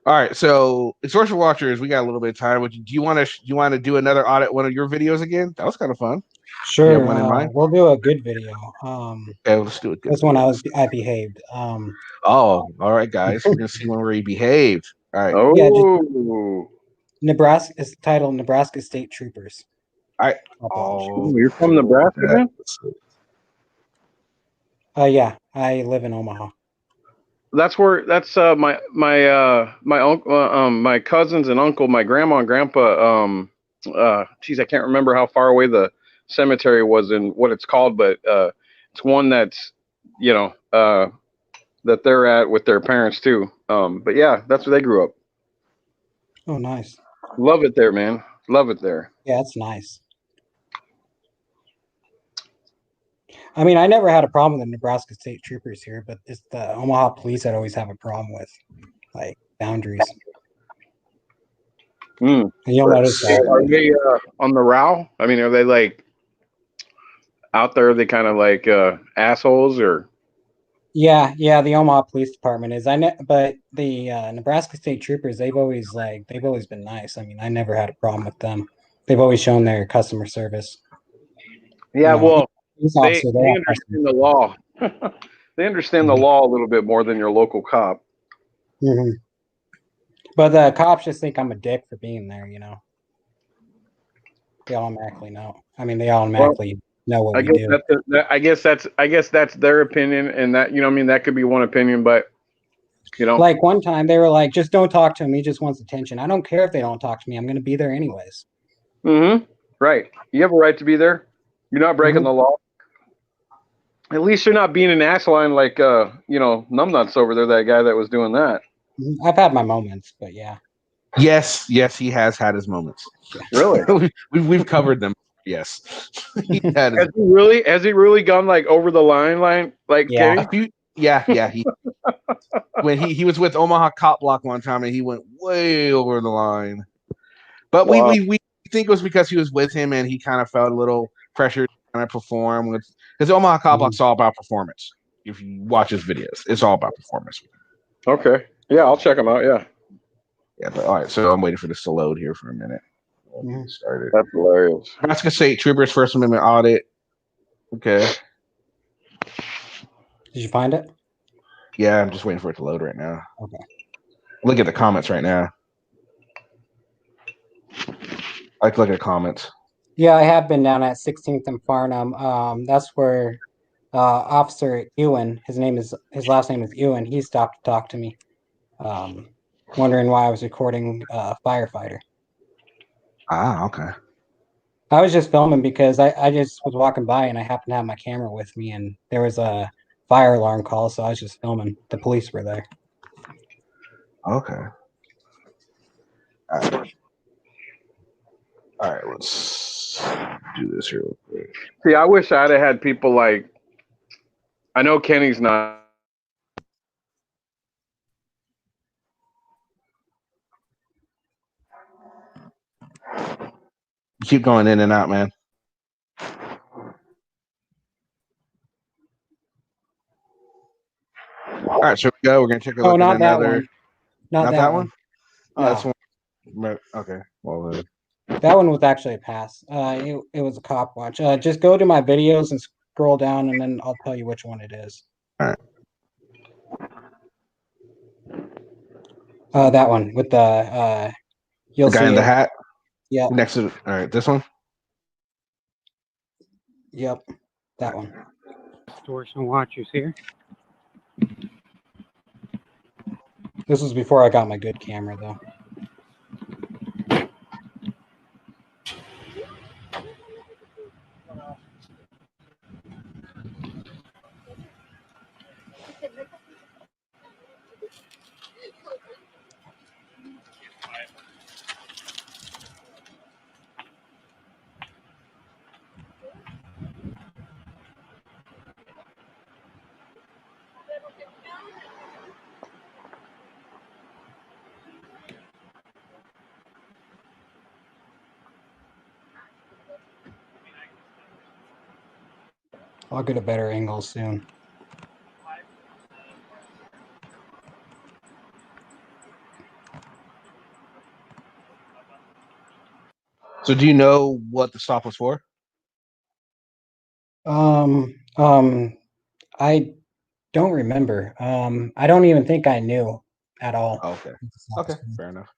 Speaker 3: All right, so Extortion Watchers, we got a little bit of time. Do you want to do another audit one of your videos again? That was kind of fun.
Speaker 4: Sure,
Speaker 3: you have one in mind?
Speaker 4: we'll do a good video.
Speaker 3: Okay, let's do it.
Speaker 4: This one I behaved.
Speaker 3: Oh, all right, guys, we're gonna see one where he behaved. All right.
Speaker 11: Oh.
Speaker 4: Yeah, Nebraska is titled Nebraska State Troopers.
Speaker 3: All right.
Speaker 11: Oh, you're from Nebraska, man?
Speaker 4: Yeah, I live in Omaha.
Speaker 11: That's my uncle, my cousins and uncle, my grandma and grandpa. Geez, I can't remember how far away the cemetery was and what it's called, but it's one that's that they're at with their parents too. But yeah, that's where they grew up.
Speaker 4: Oh, nice.
Speaker 11: Love it there, man. Love it there.
Speaker 4: Yeah, it's nice. I mean, I never had a problem with the Nebraska State Troopers here, but it's the Omaha police that always have a problem with, like, boundaries.
Speaker 11: Mm.
Speaker 4: And you'll notice
Speaker 11: So
Speaker 4: that.
Speaker 11: are they on the row? I mean, are they like out there? Are they kind of like assholes or?
Speaker 4: Yeah, yeah, the Omaha Police Department is. But the Nebraska State Troopers, they've always been nice. I mean, I never had a problem with them. They've always shown their customer service.
Speaker 11: Yeah, well,
Speaker 4: police
Speaker 11: they
Speaker 4: officer, they're all
Speaker 11: understand the law. They understand the law a little bit more than your local cop.
Speaker 4: hmm But the cops just think I'm a dick for being there. They automatically know. I mean, they
Speaker 11: Well,
Speaker 4: automatically know what
Speaker 11: I
Speaker 4: we
Speaker 11: guess
Speaker 4: do.
Speaker 11: I guess that's their opinion, and that I mean that could be one opinion, but
Speaker 4: Like one time, they were like, "Just don't talk to him. He just wants attention." I don't care if they don't talk to me. I'm going to be there anyways.
Speaker 11: Mm-hmm. Right. You have a right to be there. You're not breaking the law. At least you're not being an assline like numbnuts over there. That guy that was doing that.
Speaker 4: I've had my moments, but yeah.
Speaker 3: Yes, he has had his moments.
Speaker 11: Really?
Speaker 3: we've covered them. Yes, he had his.
Speaker 11: Has he really gone like over the line like
Speaker 4: Yeah.
Speaker 11: Kenny?
Speaker 3: Yeah. When he was with Omaha Cop Block one time, and he went way over the line. But
Speaker 11: Wow.
Speaker 3: we think it was because he was with him, and he kind of felt a little pressure to kind of perform with, because Omaha Cop Block's all about performance. If you watch his videos, it's all about performance.
Speaker 11: Okay. Yeah, I'll check him out. Yeah.
Speaker 3: Yeah, but all right. So I'm waiting for this to load here for a minute. Started.
Speaker 11: That's hilarious.
Speaker 3: Nebraska State Troopers First Amendment audit. Okay.
Speaker 4: Did you find it?
Speaker 3: Yeah, I'm just waiting for it to load right now.
Speaker 4: Okay.
Speaker 3: Look at the comments right now. I like to look at comments.
Speaker 4: Yeah, I have been down at 16th and Farnham. That's where Officer Ewan, his last name is Ewan. He stopped to talk to me, wondering why I was recording firefighter.
Speaker 3: Ah, okay.
Speaker 4: I was just filming because I just was walking by and I happened to have my camera with me, and there was a fire alarm call, so I was just filming. The police were there.
Speaker 3: Okay. All right, let's do this here real quick.
Speaker 11: See, I wish I'd have had people like. I know Kenny's not.
Speaker 3: Keep going in and out, man. All right, so we go. We're gonna take a look
Speaker 4: not
Speaker 3: at
Speaker 4: that
Speaker 3: another.
Speaker 4: one. Not
Speaker 3: that
Speaker 4: one.
Speaker 3: Oh,
Speaker 4: No.
Speaker 3: that's one. Okay. Well,
Speaker 4: that one was actually a pass. It was a cop watch. Just go to my videos and scroll down, and then I'll tell you which one it is.
Speaker 3: All right.
Speaker 4: That one with the you'll
Speaker 3: the guy
Speaker 4: see
Speaker 3: in the
Speaker 4: it.
Speaker 3: hat.
Speaker 4: Yeah.
Speaker 3: Next to all right, this one.
Speaker 4: Yep, that one.
Speaker 20: Extortion watchers here.
Speaker 4: This was before I got my good camera, though. I'll get a better angle soon.
Speaker 3: So, do you know what the stop was for?
Speaker 4: I don't remember. I don't even think I knew at all.
Speaker 3: Oh, okay. Okay, fair enough.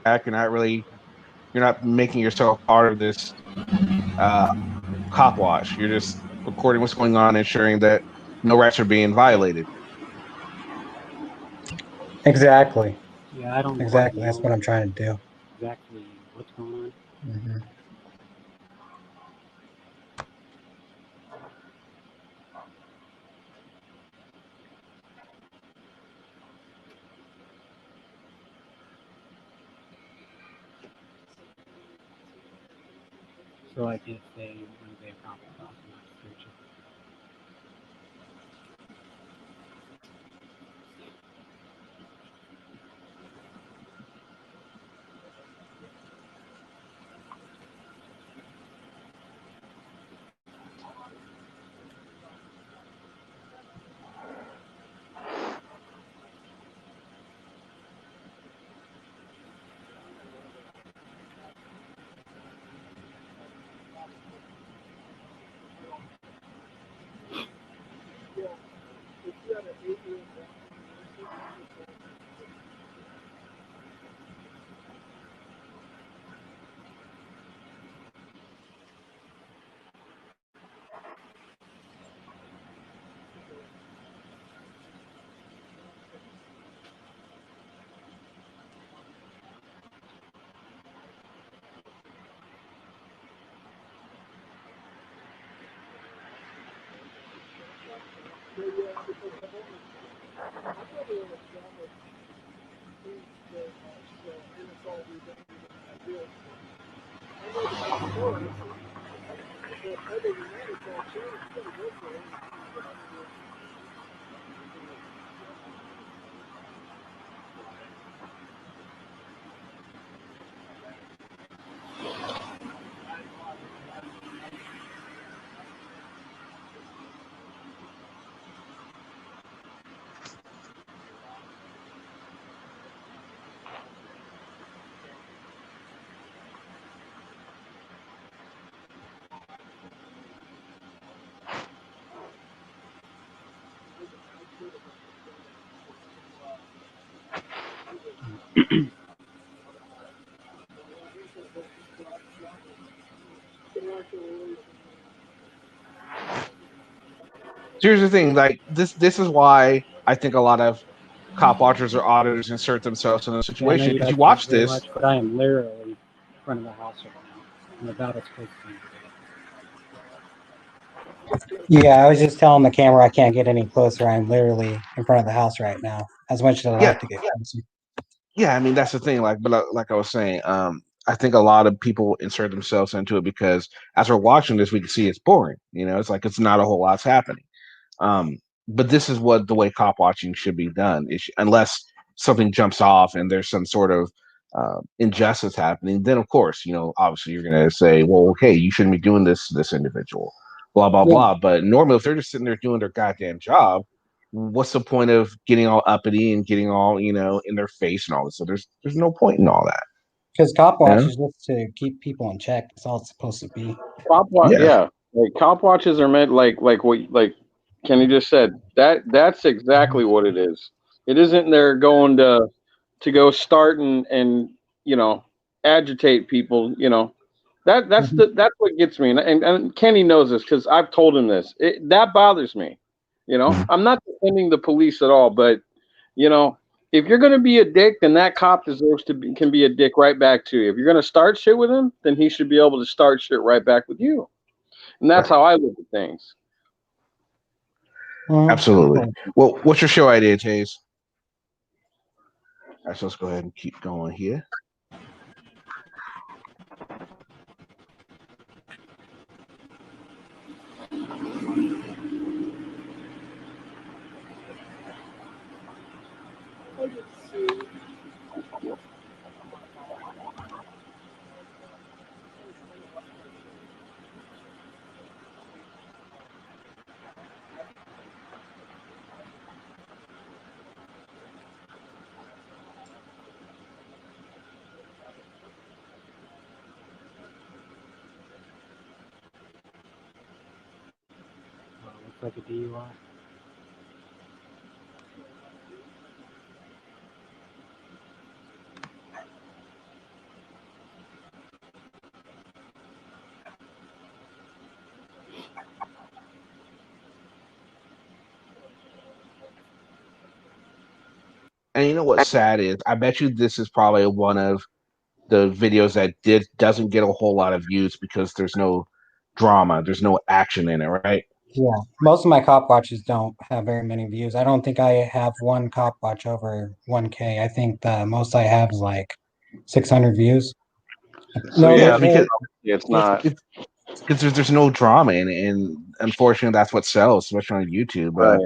Speaker 3: back. You're not making yourself part of this cop watch. You're just recording what's going on, ensuring that no rights are being violated.
Speaker 4: Exactly.
Speaker 20: Yeah, I don't
Speaker 4: Exactly.
Speaker 20: quite
Speaker 4: That's
Speaker 20: know
Speaker 4: what I'm trying to do.
Speaker 20: exactly what's going on.
Speaker 4: Hmm.
Speaker 20: So I can't say when they accomplished something in the future.
Speaker 3: Here's the thing, like this is why I think a lot of cop watchers or auditors insert themselves in a
Speaker 20: Yeah, I know
Speaker 3: situation
Speaker 20: you
Speaker 3: because you
Speaker 20: guys can't
Speaker 3: watch
Speaker 20: hear
Speaker 3: this.
Speaker 20: much, but I am literally in front of the house right now. I'm about as close as I can get.
Speaker 4: Yeah, I was just telling the camera I can't get any closer. I'm literally in front of the house right now. As much as I'd
Speaker 3: Yeah,
Speaker 4: like to get closer.
Speaker 3: yeah. I mean, that's the thing. Like I was saying, I think a lot of people insert themselves into it because as we're watching this, we can see it's boring. You know, it's like it's not a whole lot's happening. Um, but this is what the way cop watching should be done. Unless something jumps off and there's some sort of injustice happening, then of course, obviously you're going to say, well, okay, you shouldn't be doing this to this individual, blah blah
Speaker 4: Yeah.
Speaker 3: blah. But normally, if they're just sitting there doing their goddamn job, what's the point of getting all uppity and getting all in their face and all this? So there's no point in all that.
Speaker 4: Because cop watch
Speaker 3: Yeah.
Speaker 4: is just to keep people in check. That's all it's supposed to be.
Speaker 3: Yeah.
Speaker 11: Yeah, like cop watches are meant like what like Kenny just said. That's exactly what it is. It isn't they're going to go start and you know agitate people. That's what gets me. And Kenny knows this because I've told him this. That bothers me. I'm not defending the police at all, but you know, if you're gonna be a dick, then that cop deserves to can be a dick right back to you. If you're gonna start shit with him, then he should be able to start shit right back with you. And that's how I look at things.
Speaker 3: Absolutely. Well, what's your show idea, Taze? All right, so let's go ahead and keep going here.
Speaker 20: Looks like a DUI.
Speaker 3: you know what's sad is I bet you this is probably one of the videos that doesn't get a whole lot of views because there's no drama, there's no action in it, right?
Speaker 4: Yeah, most of my cop watches don't have very many views. I don't think I have one cop watch over 1K. I think the most I have is like 600 views.
Speaker 11: So
Speaker 4: No,
Speaker 3: Yeah,
Speaker 11: yeah,
Speaker 3: because
Speaker 11: it's not
Speaker 3: because there's no drama in it, and unfortunately, that's what sells, especially on YouTube.
Speaker 11: right.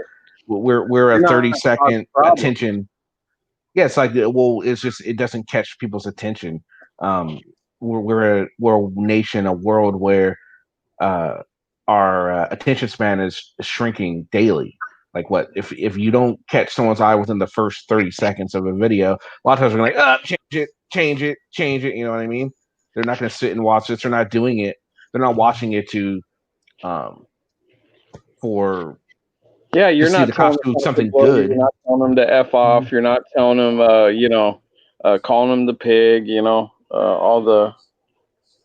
Speaker 3: We're a
Speaker 11: You're not
Speaker 3: 30-second
Speaker 11: problem.
Speaker 3: attention. Yeah, it's like well, it's just it doesn't catch people's attention. Um, we're a nation, a world where uh, our attention span is shrinking daily. Like what if you don't catch someone's eye within the first 30 seconds of a video, a lot of times we're like, change it, change it, change it. You know what I mean? They're not going to sit and watch this. They're not doing it. They're not watching it um, for
Speaker 11: Yeah,
Speaker 3: to
Speaker 11: you're
Speaker 3: see
Speaker 11: not
Speaker 3: the
Speaker 11: telling
Speaker 3: cops
Speaker 11: them
Speaker 3: do
Speaker 11: how to
Speaker 3: something
Speaker 11: blow you. You're
Speaker 3: good.
Speaker 11: not telling them to f off. You're not telling them, calling them the pig. All the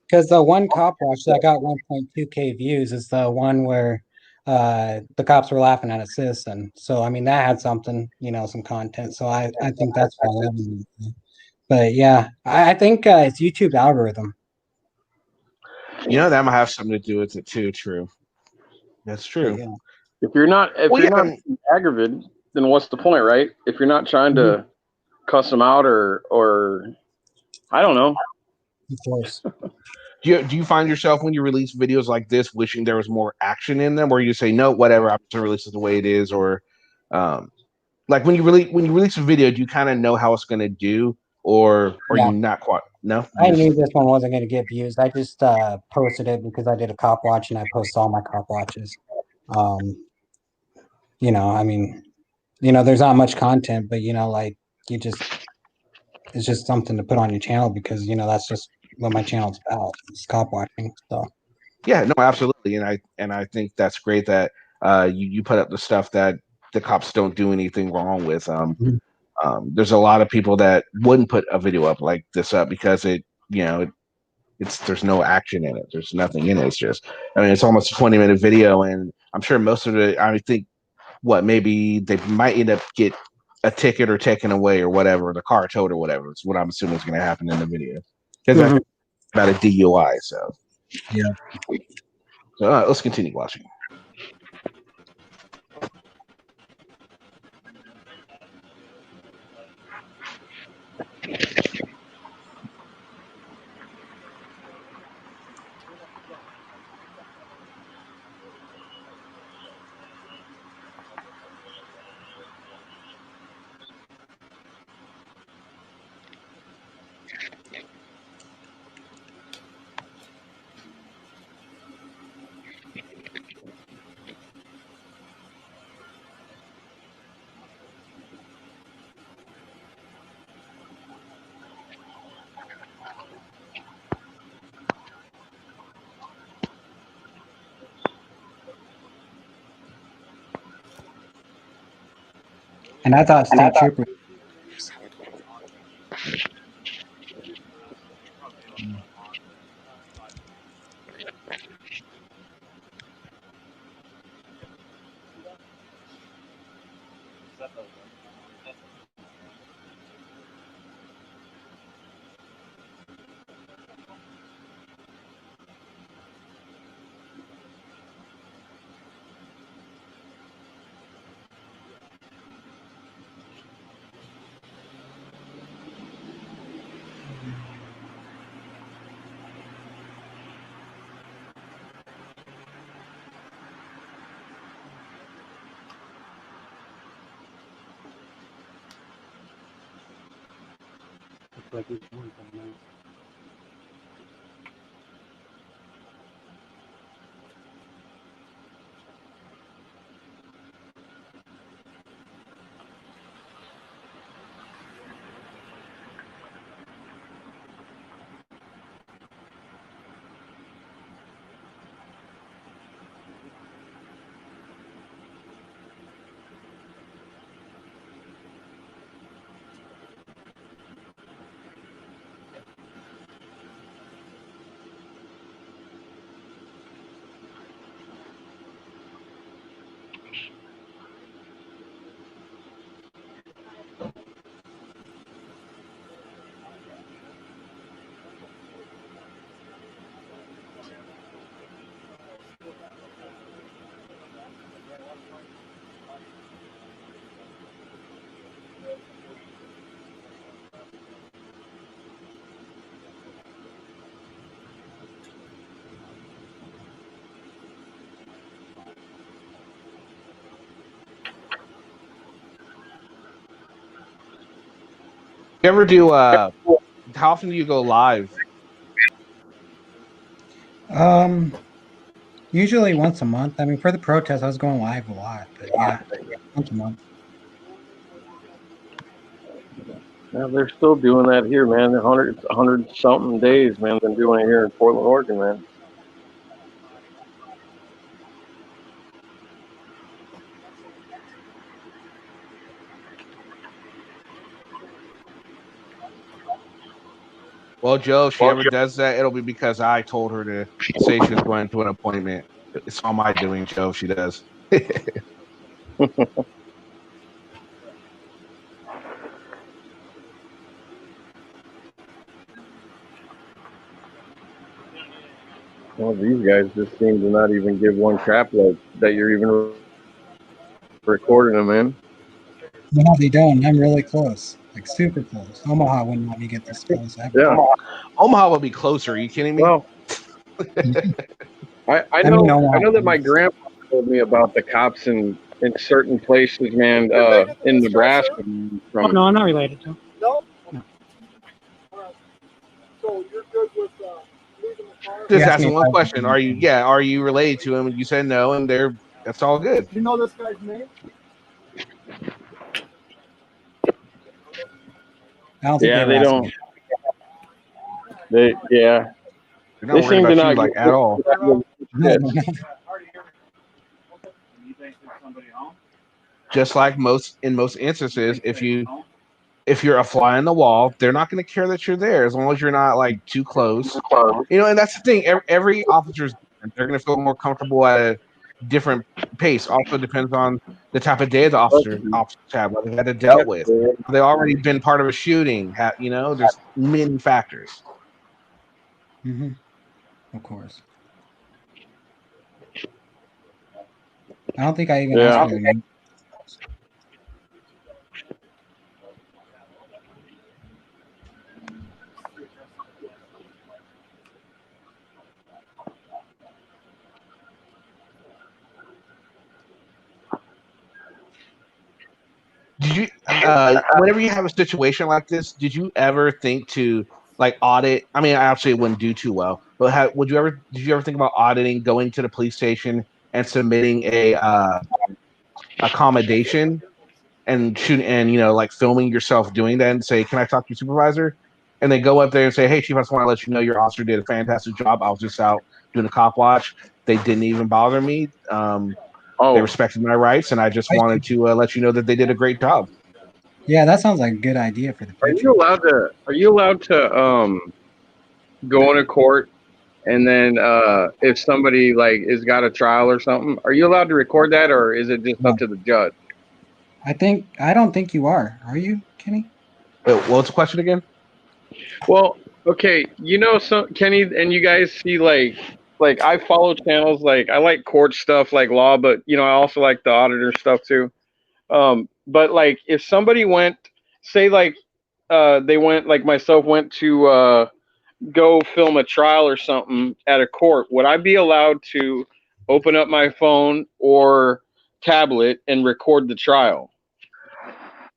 Speaker 4: because the one cop watch that got 1.2K views is the one where the cops were laughing at a citizen. So I mean that had something, some content. So I think that's probably. But yeah, I think it's YouTube algorithm.
Speaker 3: That might have something to do with it too. True, that's
Speaker 4: But
Speaker 3: true.
Speaker 4: yeah.
Speaker 11: if you're not
Speaker 3: Well, yeah,
Speaker 11: aggravated, then what's the point, right? If you're not trying
Speaker 4: Mhm.
Speaker 11: to cuss them out or I don't know.
Speaker 4: Of course.
Speaker 3: do you find yourself when you release videos like this wishing there was more action in them, or you just say no, whatever, I'm just gonna release it the way it is, or um, like when you release a video, do you kind of know how it's gonna do, or are
Speaker 4: Yeah.
Speaker 3: you not quite? No,
Speaker 4: I
Speaker 3: you just
Speaker 4: knew this one wasn't going to get views. I just posted it because I did a cop watch and I post all my cop watches. Um, I mean, there's not much content, but like you just it's just something to put on your channel because that's just what my channel's about. It's cop watching. So
Speaker 3: yeah, no, absolutely, and I think that's great that you put up the stuff that the cops don't do anything wrong with.
Speaker 4: Mhm.
Speaker 3: There's a lot of people that wouldn't put a video up like this up because it's there's no action in it. There's nothing in it. It's just, I mean, it's almost a 20-minute video, and I'm sure most of it. I think what maybe they might end up get a ticket or taken away or whatever, the car towed or whatever. It's what I'm assuming is going to happen in the video because that's
Speaker 4: Mhm.
Speaker 3: about a DUI. So,
Speaker 4: Yeah.
Speaker 3: let's continue watching.
Speaker 4: And I thought state trooper.
Speaker 20: Looks like he's doing something now.
Speaker 3: You ever do? How often do you go live?
Speaker 4: Usually once a month. I mean, for the protest, I was going live a lot, but yeah, once a month.
Speaker 11: Yeah, they're still doing that here, man. 100 something days, man. Been doing it here in Portland, Oregon, man.
Speaker 3: Well, Joe, if she ever does that, it'll be because I told her to say she was going to an appointment. It's all my doing, Joe, if she does.
Speaker 11: Well, these guys just seem to not even give one crap like that you're even recording them in.
Speaker 4: No, they don't. I'm really close, like super close. Omaha wouldn't let me get this close ever.
Speaker 11: Yeah.
Speaker 3: Omaha will be closer. Are you kidding me?
Speaker 11: Well, I
Speaker 4: I mean,
Speaker 11: know that my grandpa told me about the cops in certain places, man, in Nebraska.
Speaker 20: Oh,
Speaker 11: From
Speaker 20: no, I'm not related to him.
Speaker 17: No?
Speaker 20: No.
Speaker 17: So you're good with leaving the car?
Speaker 3: Just asking one question. Are you related to him? And you said no, and that's all good.
Speaker 17: You know this guy's name?
Speaker 4: I don't think
Speaker 11: Yeah,
Speaker 4: they
Speaker 11: they
Speaker 4: were
Speaker 11: don't.
Speaker 4: asking.
Speaker 11: They
Speaker 3: They're not
Speaker 11: they
Speaker 3: worried
Speaker 11: seem to
Speaker 3: about
Speaker 11: not
Speaker 3: you like at all. Just like in most instances, if you're a fly on the wall, they're not going to care that you're there as long as you're not like too close. And that's the thing. Every officer's different. They're going to feel more comfortable at a different pace. Also depends on the type of day the officers have, what they had to dealt with. Have they already been part of a shooting? There's many factors.
Speaker 4: Mm-hmm. Of course. I don't think I even asked for the name.
Speaker 3: Did you, whenever you have a situation like this, did you ever think to like audit? I mean, I actually wouldn't do too well, but did you ever think about auditing, going to the police station and submitting a accommodation and shooting and like filming yourself doing that and say, "Can I talk to your supervisor?" And they go up there and say, "Hey, chief, I just want to let you know your officer did a fantastic job. I was just out doing a cop watch. They didn't even bother me. They respected my rights, and I just wanted to let you know that they did a great job."
Speaker 4: Yeah, that sounds like a good idea for the
Speaker 11: Are
Speaker 4: future.
Speaker 11: you allowed to go into court and then if somebody like is got a trial or something, are you allowed to record that, or is it just up to the judge?
Speaker 4: I don't think you are you, Kenny?
Speaker 3: What's the question again?
Speaker 11: Well, okay, so Kenny and you guys see like I follow channels like I like court stuff like law, but I also like the auditor stuff too. But like if somebody went, say like they went like myself went to go film a trial or something at a court, would I be allowed to open up my phone or tablet and record the trial?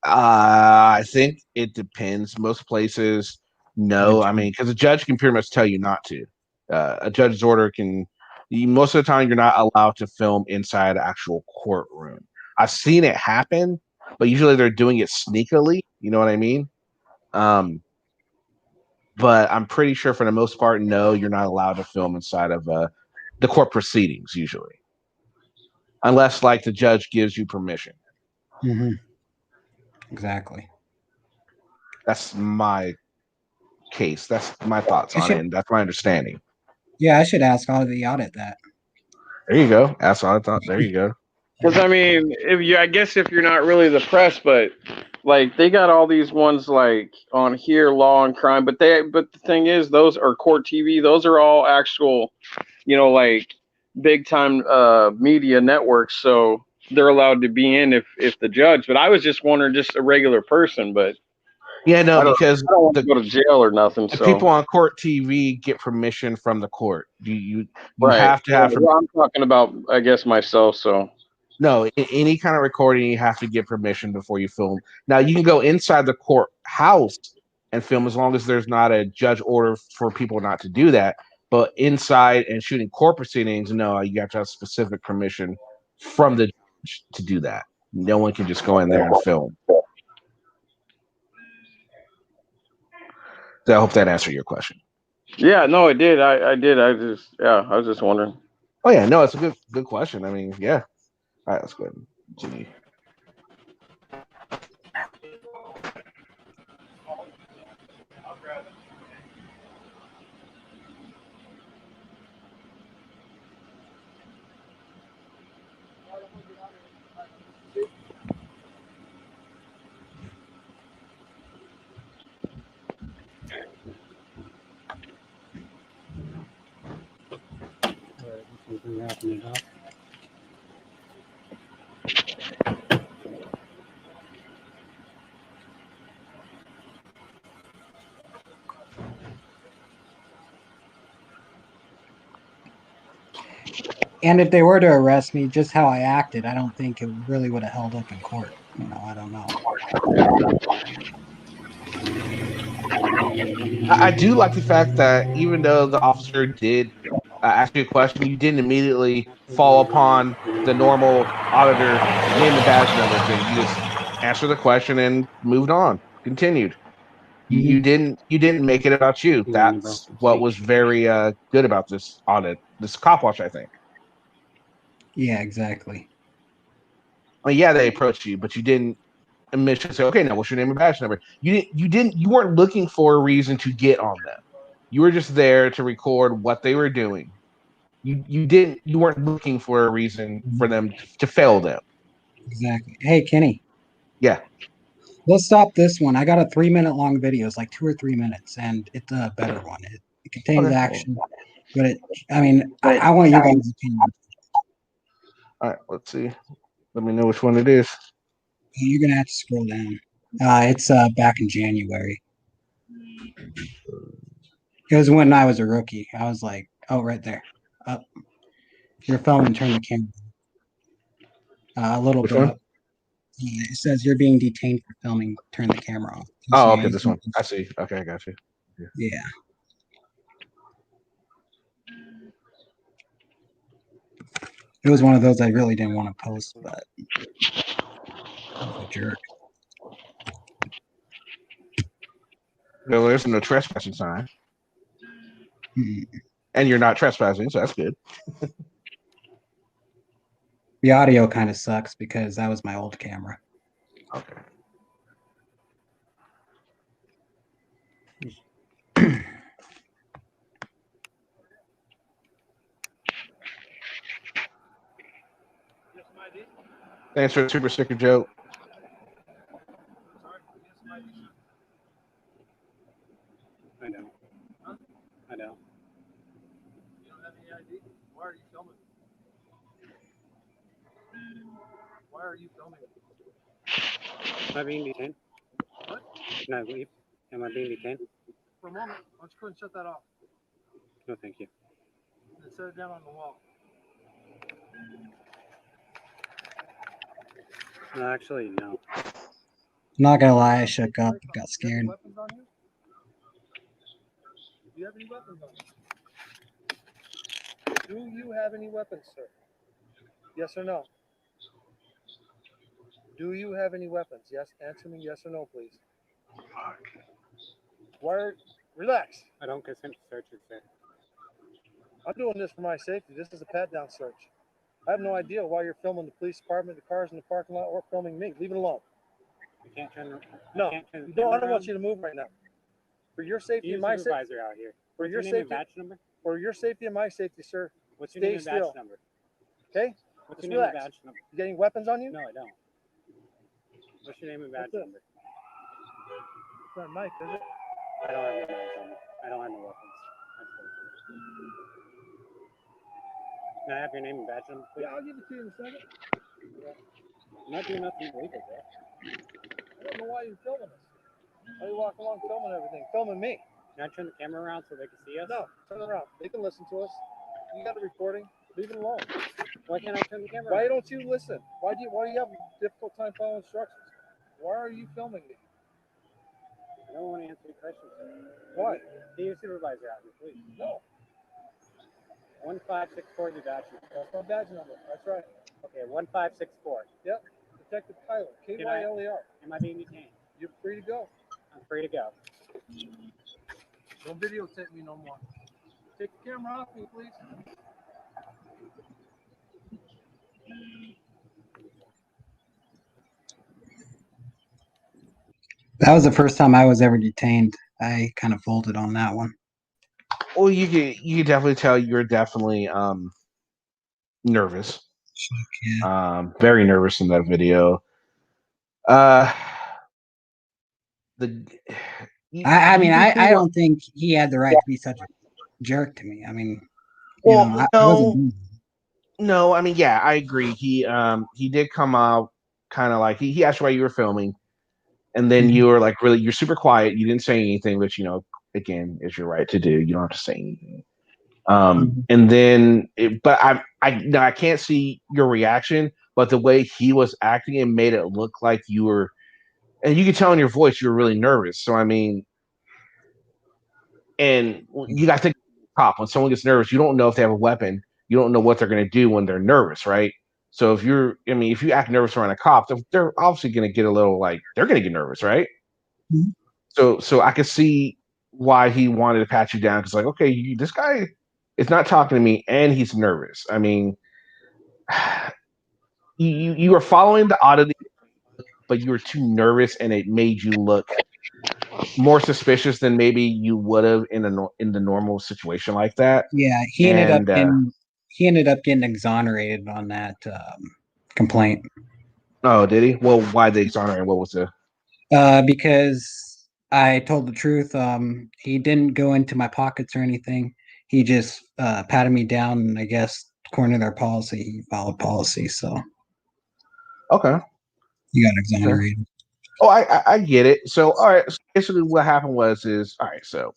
Speaker 3: I think it depends. Most places, no. I mean, because a judge can pretty much tell you not to. A judge's order most of the time, you're not allowed to film inside the actual courtroom. I've seen it happen, but usually they're doing it sneakily. You know what I mean? But I'm pretty sure for the most part, no, you're not allowed to film inside of the court proceedings usually, unless like the judge gives you permission.
Speaker 4: Mm-hmm. Exactly.
Speaker 3: That's my case. That's my thoughts on it, and that's my understanding.
Speaker 4: Yeah, I should ask the audit that.
Speaker 3: There you go. That's what I thought. There you go.
Speaker 11: Because I mean, I guess if you're not really the press, but like they got all these ones like on here, law and crime, but the thing is, those are court TV. Those are all actual, like big time media networks. So they're allowed to be in if the judge. But I was just wondering, just a regular person, but
Speaker 3: yeah, no,
Speaker 11: because I don't want to go to jail or nothing.
Speaker 3: The
Speaker 11: so
Speaker 3: people on court TV get permission from the court. You
Speaker 11: right.
Speaker 3: have to have.
Speaker 11: Well, I'm talking about, I guess, myself. So
Speaker 3: No, any kind of recording, you have to get permission before you film. Now, you can go inside the courthouse and film as long as there's not a judge order for people not to do that. But inside and shooting court proceedings, no, you have to have specific permission from the judge to do that. No one can just go in there and film. So I hope that answered your question.
Speaker 11: Yeah, no, it did. I did. I was just wondering.
Speaker 3: Oh yeah, no, it's a good question. I mean, yeah. All right, let's go ahead and continue.
Speaker 4: And if they were to arrest me, just how I acted, I don't think it really would have held up in court. You know, I don't know.
Speaker 3: I do like the fact that even though the officer did ask you a question, you didn't immediately fall upon the normal auditor name and badge number thing. You just answered the question and moved on, continued. You didn't make it about you. That's what was very good about this audit, this cop watch, I think.
Speaker 4: Yeah, exactly.
Speaker 3: I mean, yeah, they approached you, but you didn't immediately say, "Okay, now what's your name and badge number?" You weren't looking for a reason to get on them. You were just there to record what they were doing. You weren't looking for a reason for them to fail them.
Speaker 4: Exactly. Hey, Kenny.
Speaker 3: Yeah.
Speaker 4: Let's stop this one. I got a 3-minute long video. It's like 2 or 3 minutes, and it's a better one. It contains
Speaker 3: Okay.
Speaker 4: action, but I want you guys' opinion.
Speaker 3: All right, let's see. Let me know which one it is.
Speaker 4: You're gonna have to scroll down. It's back in January. It was when I was a rookie. I was like, oh, right there. Up. Your phone and turn the camera. A little
Speaker 3: Which
Speaker 4: bit
Speaker 3: one?
Speaker 4: up. It says you're being detained for filming. Turn the camera off.
Speaker 3: Oh, okay, this one. I see. Okay, I got you.
Speaker 4: Yeah. It was one of those I really didn't want to post, but I was a jerk.
Speaker 3: Well, there's no trespassing sign. And you're not trespassing, so that's good.
Speaker 4: The audio kind of sucks because that was my old camera.
Speaker 3: Okay. Thanks for the super sticker joke.
Speaker 20: I know. I know.
Speaker 13: You don't have any ID? Why are you filming? Why are you filming?
Speaker 20: Am I being detained?
Speaker 13: What?
Speaker 20: Can I leave? Am I being detained?
Speaker 13: For a moment, why don't you go and shut that off?
Speaker 20: No, thank you.
Speaker 13: And set it down on the wall.
Speaker 20: No, actually, no.
Speaker 4: Not gonna lie, I shook up, got scared.
Speaker 13: Weapons on you? Do you have any weapons on you? Do you have any weapons, sir? Yes or no? Do you have any weapons? Yes. Answer me yes or no, please. Relax.
Speaker 20: I don't consent to searches, sir.
Speaker 13: I'm doing this for my safety. This is a pat-down search. I have no idea why you're filming the police department, the cars in the parking lot, or filming me. Leave it alone.
Speaker 20: You can't turn.
Speaker 13: No, I don't want you to move right now. For your safety and my safety.
Speaker 20: Supervisor out here.
Speaker 13: For your
Speaker 20: What's your name and
Speaker 13: safety.
Speaker 20: badge number?
Speaker 13: For your safety and my safety, sir.
Speaker 20: What's your
Speaker 13: Stay
Speaker 20: name and badge
Speaker 13: still.
Speaker 20: number?
Speaker 13: Okay?
Speaker 20: What's
Speaker 13: Just
Speaker 20: your name and
Speaker 13: relax.
Speaker 20: badge number?
Speaker 13: You got any weapons on you?
Speaker 20: No, I don't. What's your name and badge
Speaker 13: What's it?
Speaker 20: number?
Speaker 13: It's not Mike, is it?
Speaker 20: I don't have no badge number. I don't have no weapons. Can I have your name and badge number, please?
Speaker 13: Yeah, I'll give it to you in a second.
Speaker 20: I'm not doing nothing illegal, bro.
Speaker 13: I don't know why you're filming us. Why are you walking along filming everything? Filming me.
Speaker 20: Can I turn the camera around so they can see us?
Speaker 13: No, turn around. They can listen to us. You got a recording.
Speaker 20: Leave it alone. Why can't I turn the camera? Why don't you listen? Why do you have a difficult time following instructions? Why are you filming me? I don't want to answer your questions. Why? Be your supervisor out here, please. No. 1564 is your badge number. That's my badge number. That's right. Okay, 1564. Yep. Detective Tyler, KYLER. Am I being detained? You're free to go. I'm free to go. Don't videotape me no more. Take the camera off me, please.
Speaker 4: That was the first time I was ever detained. I kind of folded on that one.
Speaker 3: Well, you can definitely tell you're definitely nervous. Very nervous in that video.
Speaker 4: I don't think he had the right to be such a jerk to me. I mean,
Speaker 3: well,
Speaker 4: I wasn't.
Speaker 3: No, I mean, yeah, I agree. He did come out kind of like he asked why you were filming, and then you were like, really, you're super quiet. You didn't say anything, which again, is your right to do. You don't have to say anything. And then, but I can't see your reaction, but the way he was acting, it made it look like you were, and you could tell in your voice you were really nervous. So I mean, and you got to think, cop, when someone gets nervous, you don't know if they have a weapon. You don't know what they're going to do when they're nervous, right? So if you act nervous around a cop, they're obviously going to get a little they're going to get nervous, right? So I could see why he wanted to pat you down because okay, this guy is not talking to me and he's nervous. I mean, you were following the auditing, but you were too nervous and it made you look more suspicious than maybe you would have in the normal situation like that.
Speaker 4: Yeah, he ended up getting exonerated on that complaint.
Speaker 3: Oh, did he? Well, why they exonerated? What was the?
Speaker 4: Because I told the truth. He didn't go into my pockets or anything. He just patted me down, and I guess according to their policy, he followed policy. So
Speaker 3: okay,
Speaker 4: he got exonerated.
Speaker 3: Okay. Oh, I get it. So all right, so basically what happened was all right. So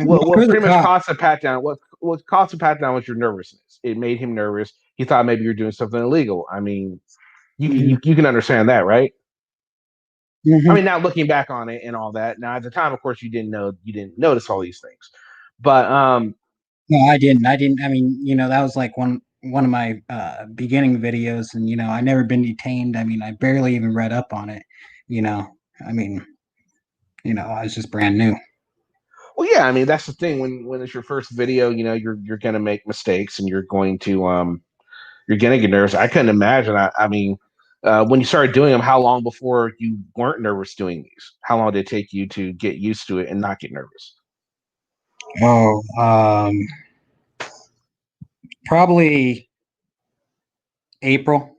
Speaker 3: what pretty much caused the pat down? What caused the pat down was your nervousness. It made him nervous. He thought maybe you're doing something illegal. I mean, you can understand that, right? I mean, now looking back on it and all that. Now at the time, of course, you didn't notice all these things, but
Speaker 4: no, I didn't. I mean, that was like one of my beginning videos, and I never been detained. I mean, I barely even read up on it. I mean, I was just brand new.
Speaker 3: Well, yeah, I mean that's the thing. When it's your first video, you're gonna make mistakes and you're gonna get nervous. I couldn't imagine. I mean, when you started doing them, how long before you weren't nervous doing these? How long did it take you to get used to it and not get nervous?
Speaker 4: Oh, probably April.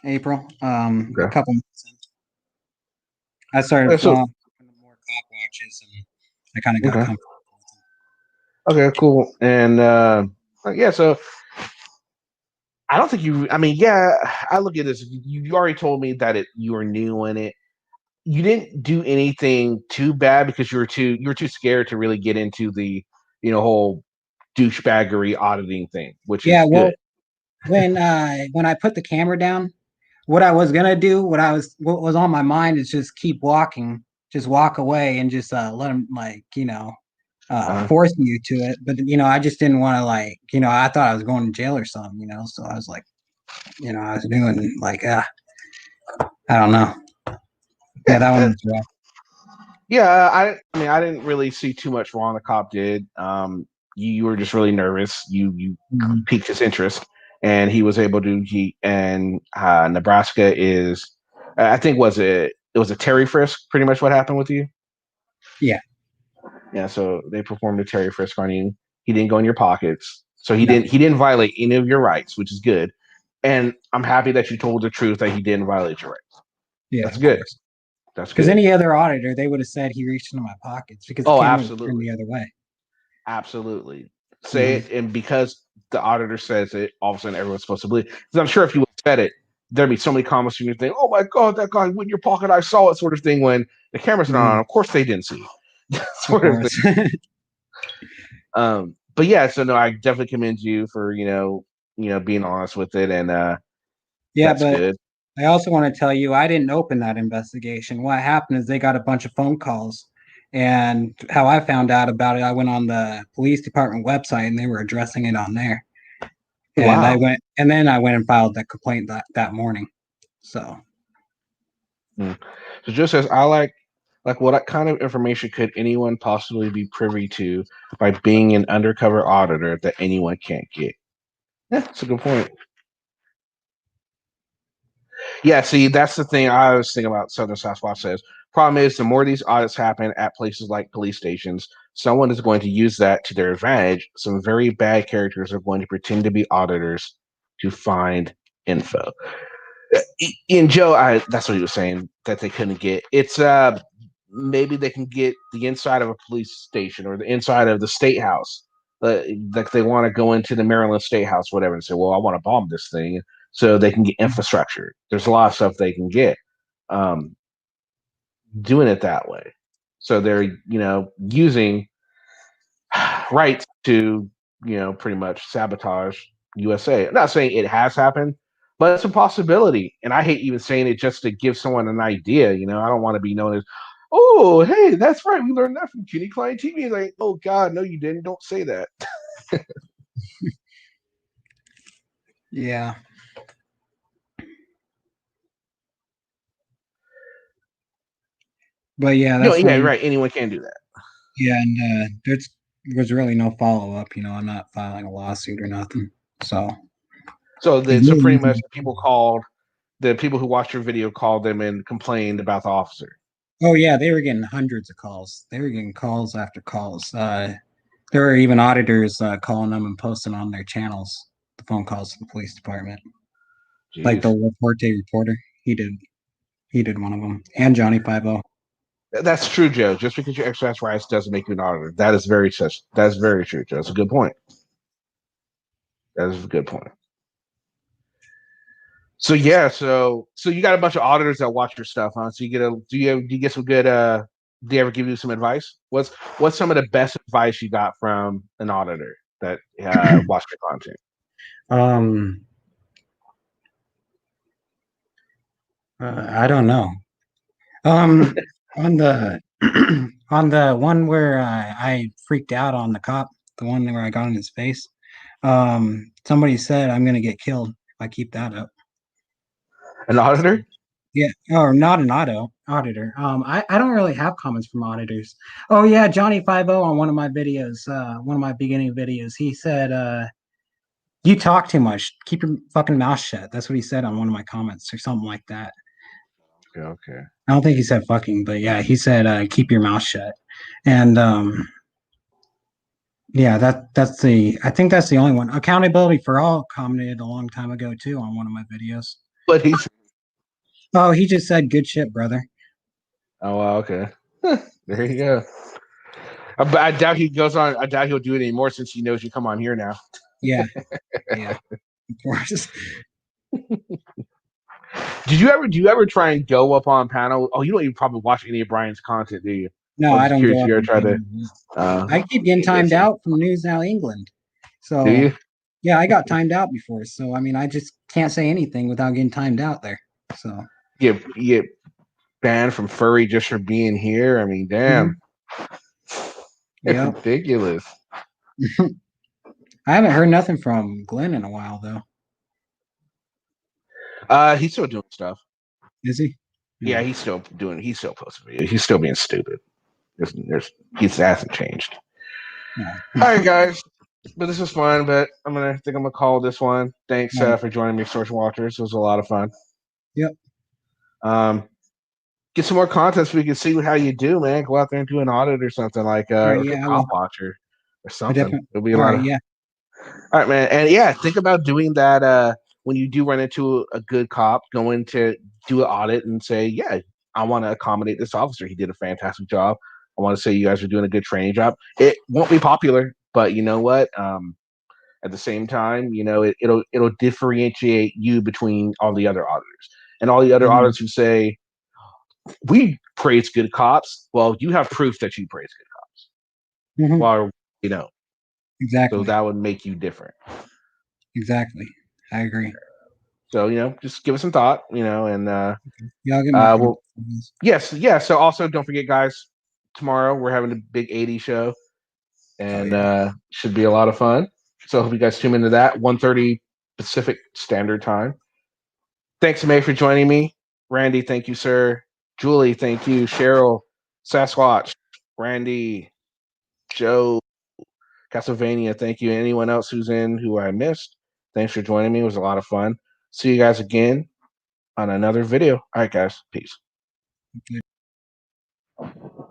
Speaker 4: A couple months in. I started more cop watches, and I kind of got comfortable.
Speaker 3: Okay, cool. And yeah, so I don't think you. I mean, yeah, I look at this. You already told me that you were new in it. You didn't do anything too bad because you were too scared to really get into the whole douchebaggery auditing thing, which is good.
Speaker 4: When I put the camera down, what I was gonna do, what was on my mind is just keep walking, just walk away, and just let them force you to it. But I just didn't want to I thought I was going to jail or something, So I was like, I was doing I don't know. Yeah, that one was rough.
Speaker 3: Yeah, I mean, I didn't really see too much wrong the cop did. You were just really nervous. You piqued his interest, and he was able to. Nebraska is, I think, it was a Terry frisk. Pretty much what happened with you.
Speaker 4: Yeah.
Speaker 3: Yeah. So they performed a Terry frisk on you. He didn't go in your pockets, so he didn't violate any of your rights, which is good. And I'm happy that you told the truth that he didn't violate your rights.
Speaker 4: Yeah,
Speaker 3: that's good.
Speaker 4: Course.
Speaker 3: That's good.
Speaker 4: Because any other auditor, they would have said he reached into my pockets because the camera was turned the other way.
Speaker 3: Absolutely. Say it, and because the auditor says it, all of a sudden everyone's supposed to believe. Because I'm sure if you would have said it, there'd be so many comments from you think, "Oh my God, that guy went in your pocket! I saw it," sort of thing. When the camera's not on, of course they didn't see it. sort of thing. but yeah, so no, I definitely commend you for being honest with it, and
Speaker 4: Yeah,
Speaker 3: that's
Speaker 4: but
Speaker 3: good.
Speaker 4: I also want to tell you, I didn't open that investigation. What happened is they got a bunch of phone calls. And how I found out about it, I went on the police department website and they were addressing it on there. And
Speaker 3: Wow.
Speaker 4: then I went and filed that complaint that morning. So
Speaker 3: So just says I like what kind of information could anyone possibly be privy to by being an undercover auditor that anyone can't get? Yeah, that's a good point. Yeah, see, that's the thing I was thinking about. Southern Sasquatch says problem is the more these audits happen at places like police stations, someone is going to use that to their advantage. Some very bad characters are going to pretend to be auditors to find info. In Joe, that's what he was saying that they couldn't get. It's maybe they can get the inside of a police station or the inside of the state house. Like they want to go into the Maryland State House, whatever, and say, "Well, I want to bomb this thing," so they can get infrastructure. There's a lot of stuff they can get doing it that way. So they're using rights to pretty much sabotage USA. I'm not saying it has happened, but it's a possibility. And I hate even saying it just to give someone an idea. I don't want to be known as, oh, hey, that's right. We learned that from Kenny Klein TV. Like, oh God, no, you didn't. Don't say that.
Speaker 4: yeah. But yeah, that's
Speaker 3: yeah, right. Anyone can do that.
Speaker 4: Yeah, and there's really no follow up. I'm not filing a lawsuit or nothing. So
Speaker 3: pretty much the people who watched your video called them and complained about the officer.
Speaker 4: Oh yeah, they were getting hundreds of calls. They were getting calls after calls. There were even auditors calling them and posting on their channels the phone calls to the police department.
Speaker 3: Jeez.
Speaker 4: Like the Laporte reporter, he did one of them, and Johnny 50.
Speaker 3: That's true, Joe. Just because you exercise rights doesn't make you an auditor. That's very true, Joe. That's a good point. That is a good point. So yeah, so you got a bunch of auditors that watch your stuff, huh? So do you get some good do they ever give you some advice? What's some of the best advice you got from an auditor that watched your content?
Speaker 4: I don't know. On the on the one where I freaked out on the cop, the one where I got in his face, somebody said I'm gonna get killed if I keep that up.
Speaker 3: An auditor?
Speaker 4: Yeah, or not an auditor. I don't really have comments from auditors. Oh yeah, Johnny 50 on one of my videos, one of my beginning videos, he said, you talk too much. Keep your fucking mouth shut. That's what he said on one of my comments or something like that.
Speaker 3: Okay.
Speaker 4: I don't think he said fucking, but yeah, he said keep your mouth shut. And yeah, I think that's the only one. Accountability for All commented a long time ago too on one of my videos.
Speaker 3: But
Speaker 4: he just said good shit, brother.
Speaker 3: Oh wow, okay. There you go. I doubt he goes on. I doubt he'll do it anymore since he knows you come on here now.
Speaker 4: Yeah. Yeah. Of course.
Speaker 3: Do you ever try and go up on panel? Oh, you don't even probably watch any of Brian's content, do you?
Speaker 4: No, I don't go up.
Speaker 3: You ever try to?
Speaker 4: I keep getting timed out from News Now England. So
Speaker 3: do you?
Speaker 4: Yeah, I got timed out before. So I mean, I just can't say anything without getting timed out there. So
Speaker 3: You get banned from Furry just for being here. I mean, damn. It's ridiculous.
Speaker 4: I haven't heard nothing from Glenn in a while though.
Speaker 3: He's still doing stuff.
Speaker 4: Is he?
Speaker 3: Yeah, he's still posting videos. He's still being stupid. He hasn't changed.
Speaker 4: Yeah.
Speaker 3: All right, guys. But this was fun. But I'm gonna call this one. Thanks for joining me, Social Watchers. It was a lot of fun.
Speaker 4: Yep.
Speaker 3: Get some more content so we can see how you do, man. Go out there and do an audit or something like a cop watcher or something. It'll be a lot of
Speaker 4: yeah.
Speaker 3: All right, man. And yeah, think about doing that when you do run into a good cop, going to do an audit and say, yeah, I want to accommodate this officer. He did a fantastic job. I want to say you guys are doing a good training job. It won't be popular, but you know what? At the same time, it'll differentiate you between all the other auditors. And all the other auditors who say, we praise good cops. Well, you have proof that you praise good cops. Well,
Speaker 4: Exactly.
Speaker 3: So that would make you different.
Speaker 4: Exactly. I agree.
Speaker 3: So, just give it some thought, and
Speaker 4: Yeah, I'll get my
Speaker 3: well, yes, yeah. So also don't forget, guys, tomorrow we're having a big 80 show, and should be a lot of fun. So I hope you guys tune into that, 1:30 Pacific Standard Time. Thanks, May, for joining me. Randy, thank you, sir. Julie, thank you. Cheryl, Sasquatch, Randy, Joe, Castlevania, thank you. Anyone else who's in who I missed, thanks for joining me. It was a lot of fun. See you guys again on another video. All right, guys. Peace.